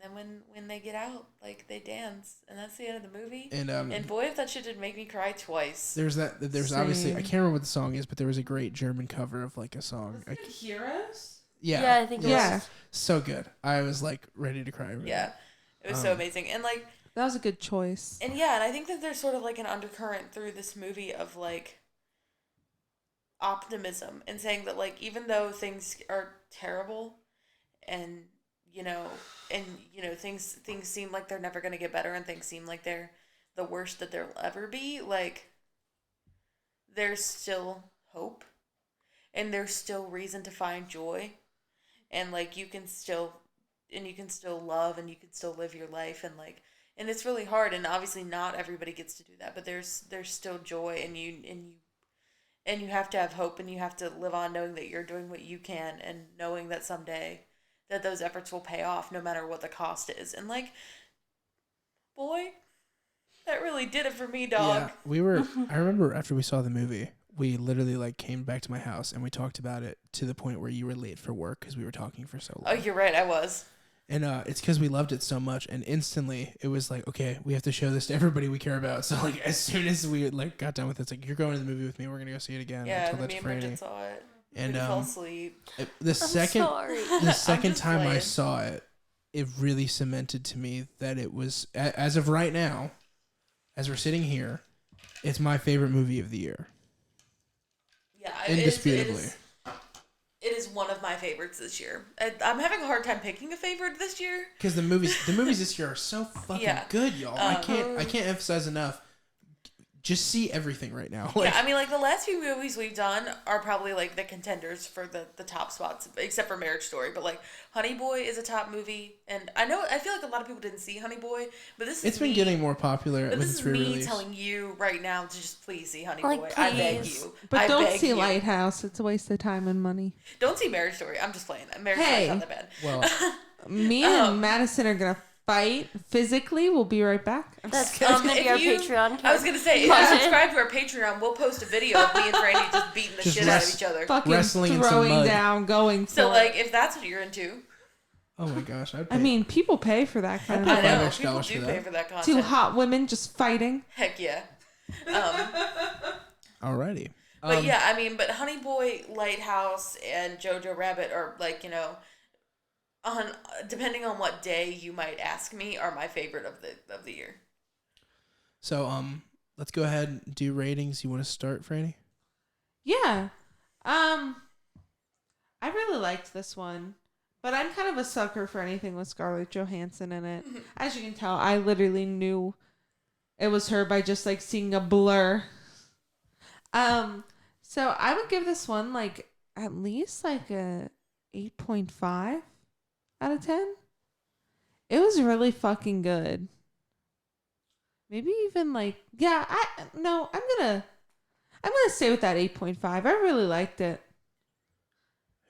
then when they get out, like, they dance, and that's the end of the movie. And boy, if that shit did make me cry twice. There's obviously, I can't remember what the song is, but there was a great German cover of, like, a song. Was it Heroes? Yeah, I think it was. So good. I was, like, ready to cry. Really. Yeah, it was so amazing, and, like, that was a good choice. And yeah, and I think that there's sort of, like, an undercurrent through this movie of, like, optimism, and saying that, like, even though things are terrible, and things seem like they're never going to get better, and things seem like they're the worst that they'll ever be, like, there's still hope, and there's still reason to find joy, and, like, you can still love, and you can still live your life, and, like, and it's really hard, and obviously not everybody gets to do that, but there's still joy, and you have to have hope, and you have to live on knowing that you're doing what you can, and knowing that someday that those efforts will pay off no matter what the cost is. And, like, boy, That really did it for me, dog. Yeah, I remember after we saw the movie, we literally like came back to my house and we talked about it to the point where you were late for work because we were talking for so long. Oh, you're right. I was. And it's because we loved it so much, and instantly it was like, okay, we have to show this to everybody we care about. So like, as soon as we like got done with it, it's like, you're going to the movie with me. We're gonna go see it again. Yeah, I told that me to and Bridget Franny. saw it. And We fell asleep. the second just time I playing. saw it, it really cemented to me that it was, as of right now, as we're sitting here, it's my favorite movie of the year. Yeah, Indisputably. It is one of my favorites this year. I'm having a hard time picking a favorite this year. Because the movies this year are so fucking good, y'all. I can't emphasize enough. Just see everything right now. Like, yeah, I mean, like, the last few movies we've done are probably, like, the contenders for the top spots, except for Marriage Story. But, like, Honey Boy is a top movie. And I feel like a lot of people didn't see Honey Boy, but it's been getting more popular with its re-release. This is me telling you right now to just please see Honey Like, Boy. please. I beg you. But don't see you. Lighthouse. It's a waste of time and money. Don't see Marriage Story. I'm just playing. Marriage Story's not that bad. Well, Me and Madison are going to fight physically. We'll be right back. That's gonna be our Patreon. I was gonna say, if you subscribe to our Patreon, we'll post a video of me and Franny just beating the shit out of each other. Fucking wrestling in some throwing mud. down, going for So, it. like, if that's what you're into, oh my gosh. I mean, people pay for that kind of I'd I pay thing. know $5 people for do that. pay for that Two content. hot women just fighting. Heck yeah. Alrighty. But yeah, I mean, but Honey Boy, Lighthouse, and Jojo Rabbit are, like, you know, on depending on what day you might ask me, are my favorite of the year. So, let's go ahead and do ratings. You want to start, Franny? Yeah. I really liked this one. But I'm kind of a sucker for anything with Scarlett Johansson in it. As you can tell, I literally knew it was her by just like seeing a blur. So I would give this one like at least like a 8.5 out of 10. It was really fucking good. Maybe even like, yeah, I'm gonna stay with that 8.5. I really liked it.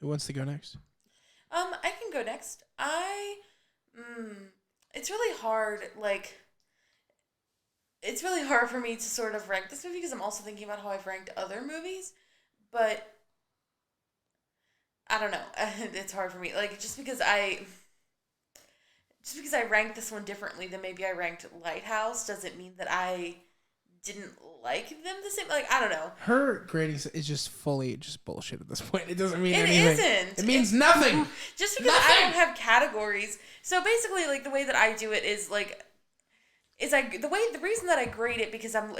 Who wants to go next? I can go next. It's really hard, like, it's really hard for me to sort of rank this movie because I'm also thinking about how I've ranked other movies, but I don't know. It's hard for me, like, just because I ranked this one differently than maybe I ranked Lighthouse doesn't mean that I didn't like them the same. Like, I don't know. Her grading is just fully just bullshit at this point. It doesn't mean It anything. isn't. It means nothing. Just because I don't have categories. So basically, like, the way that I do it is like, the reason that I grade it because I'm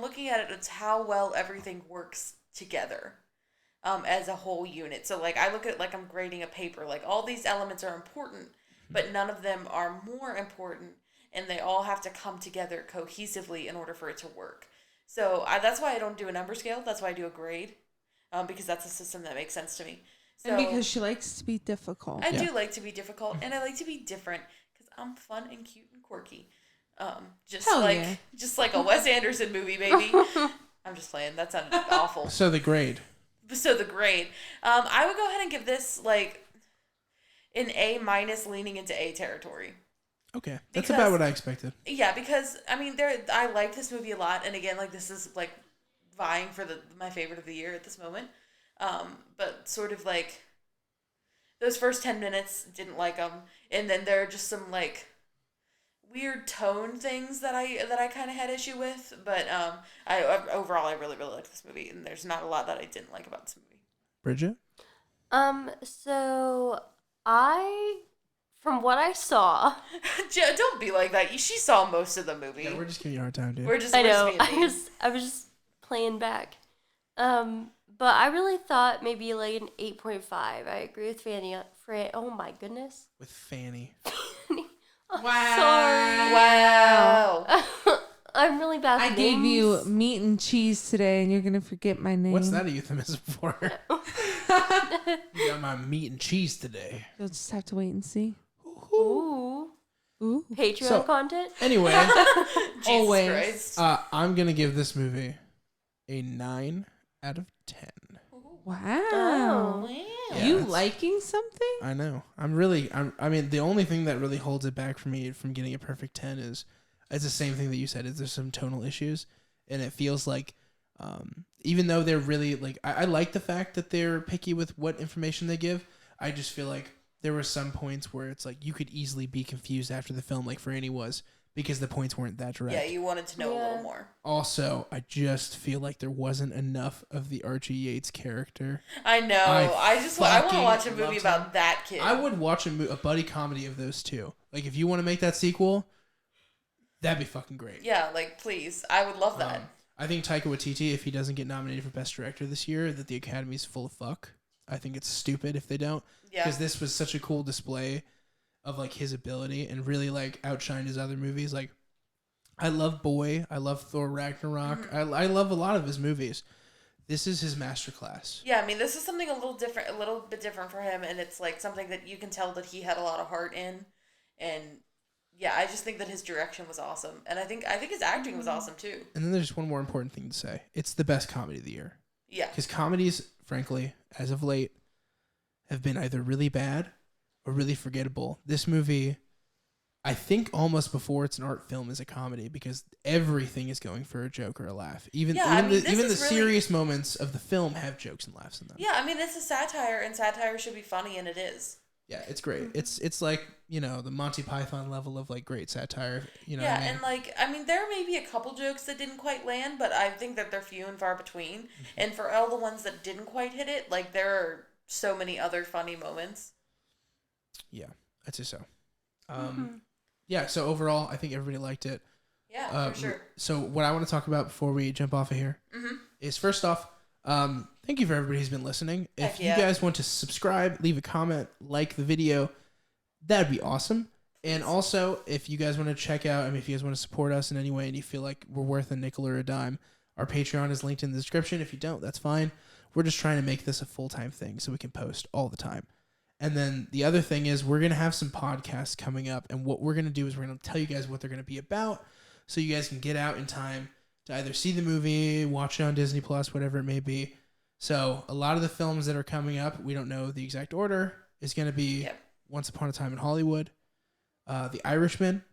looking at it as how well everything works together, as a whole unit. So like I look at it like I'm grading a paper. Like all these elements are important, but none of them are more important, and they all have to come together cohesively in order for it to work. So that's why I don't do a number scale. That's why I do a grade, because that's a system that makes sense to me. So, And because she likes to be difficult. I do like to be difficult, and I like to be different because I'm fun and cute and quirky. Just like a Wes Anderson movie, baby. I'm just playing. That sounded awful. So the grade. I would go ahead and give this like an A- leaning into A territory. Okay, that's about what I expected. Yeah, because I mean, I like this movie a lot, and again, like this is like vying for my favorite of the year at this moment. But sort of like those first 10 minutes, didn't like them, and then there are just some like weird tone things that I kind of had issue with. But overall I really really liked this movie, and there's not a lot that I didn't like about this movie. Bridget? So from what I saw, Don't be like that. She saw most of the movie. Yeah, we're just giving you a hard time, dude. I know. I was just playing back. But I really thought maybe like an 8.5. I agree with Fanny. Oh my goodness. With Fanny. Wow. I'm really bad at I names. gave you meat and cheese today, and you're gonna forget my name. What's that a euphemism for? You got my meat and cheese today. You'll just have to wait and see. Ooh. Patreon content? Anyway, Jesus Always. Christ. I'm going to give this movie a 9 out of 10. Wow. Wow. Yeah, You it's- liking something? I know. I mean, the only thing that really holds it back for me from getting a perfect 10 is it's the same thing that you said. Is there's some tonal issues, and it feels like even though they're really like I like the fact that they're picky with what information they give. I just feel like there were some points where it's like you could easily be confused after the film, like Franny was, because the points weren't that direct. Yeah, you wanted to know a little more. Also, I just feel like there wasn't enough of the Archie Yates character. I know. I want to watch a movie about that kid. I would watch a buddy comedy of those two. Like, if you want to make that sequel, that'd be fucking great. Yeah, like, please. I would love that. I think Taika Waititi, if he doesn't get nominated for Best Director this year, that the Academy's full of fuck. I think it's stupid if they don't. Yeah. Because this was such a cool display of, like, his ability and really, like, outshined his other movies. Like, I love Boy. I love Thor Ragnarok. Mm-hmm. I love a lot of his movies. This is his masterclass. Yeah, I mean, this is something a little bit different for him, and it's, like, something that you can tell that he had a lot of heart in. And, yeah, I just think that his direction was awesome. And I think his acting was awesome, too. And then there's one more important thing to say. It's the best comedy of the year. Yeah. Because comedies, frankly, as of late, have been either really bad or really forgettable. This movie, I think almost before it's an art film, is a comedy because everything is going for a joke or a laugh. Even the serious moments of the film have jokes and laughs in them. Yeah, I mean, it's a satire, and satire should be funny, and it is. Yeah, it's great. It's like, you know, the Monty Python level of, like, great satire. You know what I mean? And, like, I mean, there may be a couple jokes that didn't quite land, but I think that they're few and far between. Mm-hmm. And for all the ones that didn't quite hit it, like, there are so many other funny moments. Yeah, I'd say so. Yeah, so overall, I think everybody liked it. Yeah, for sure. So what I want to talk about before we jump off of here is, first off, thank you for everybody who's been listening. If you guys want to subscribe, leave a comment, like the video, that'd be awesome. And also, if you guys want to check out, if you guys want to support us in any way and you feel like we're worth a nickel or a dime, our Patreon is linked in the description. If you don't, that's fine. We're just trying to make this a full-time thing so we can post all the time. And then the other thing is we're going to have some podcasts coming up. And what we're going to do is we're going to tell you guys what they're going to be about so you guys can get out in time to either see the movie, watch it on Disney+, whatever it may be. So a lot of the films that are coming up, we don't know the exact order, is going to be Once Upon a Time in Hollywood, The Irishman,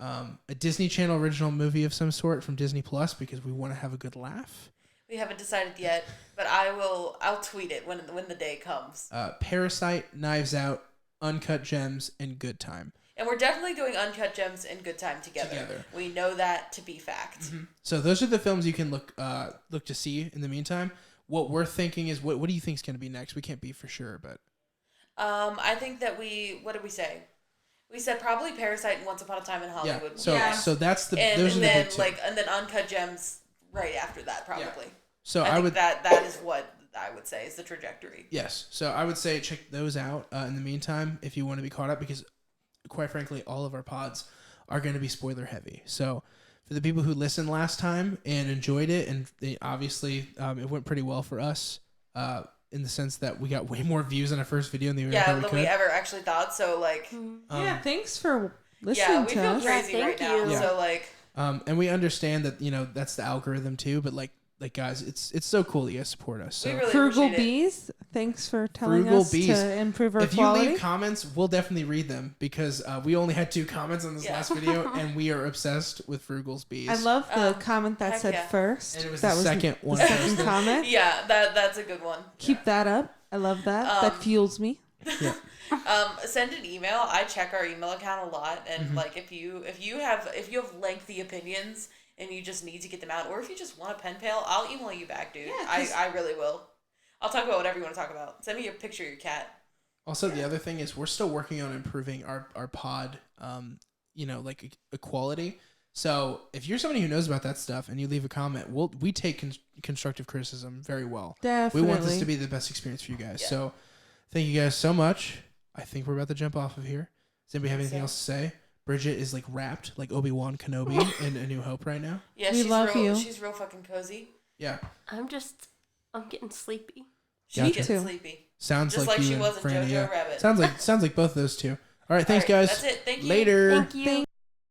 a Disney Channel original movie of some sort from Disney+, because we want to have a good laugh. We haven't decided yet, but I'll tweet it when the day comes. Parasite, Knives Out, Uncut Gems, and Good Time. And we're definitely doing Uncut Gems and Good Time together. We know that to be fact. Mm-hmm. So those are the films you can look to see in the meantime. What we're thinking is, what do you think is going to be next? We can't be for sure, but I think that what did we say? We said probably Parasite and Once Upon a Time in Hollywood. Yeah. So that's the those are the big two. and then Uncut Gems right after that probably. Yeah. So I think that is what I would say is the trajectory. Yes. So I would say check those out in the meantime if you want to be caught up, because quite frankly, all of our pods are going to be spoiler heavy. So for the people who listened last time and enjoyed it, and obviously it went pretty well for us in the sense that we got way more views on our first video than we ever actually thought. So like, thanks for listening to us. We feel crazy right now. Yeah. So like, and we understand that that's the algorithm too, but like guys, it's so cool that you guys support us. So. We really Frugal Bees, thanks for telling us to improve our quality. If you leave comments, we'll definitely read them, because we only had 2 comments on this last video, and we are obsessed with Frugal's Bees. I love the comment that said first. And it was that the second one. The second comment. Yeah, that's a good one. Keep that up. I love that. That fuels me. Yeah. Send an email. I check our email account a lot, and like if you have lengthy opinions and you just need to get them out, or if you just want a pen pal, I'll email you back, dude. Yeah, I really will. I'll talk about whatever you want to talk about. Send me a picture of your cat. Also, the other thing is we're still working on improving our pod, like equality. So if you're somebody who knows about that stuff and you leave a comment, we take constructive criticism very well. Definitely. We want this to be the best experience for you guys. Yeah. So thank you guys so much. I think we're about to jump off of here. Does anybody have anything else to say? Bridget is like wrapped like Obi-Wan Kenobi in A New Hope right now. Yeah, we love you. She's real fucking cozy. Yeah. I'm getting sleepy. She's getting sleepy. Sounds just like you she and was in Franny. Jojo Rabbit. Sounds like both of those two. All right, thanks guys. That's it. Thank you. Later. Thank you.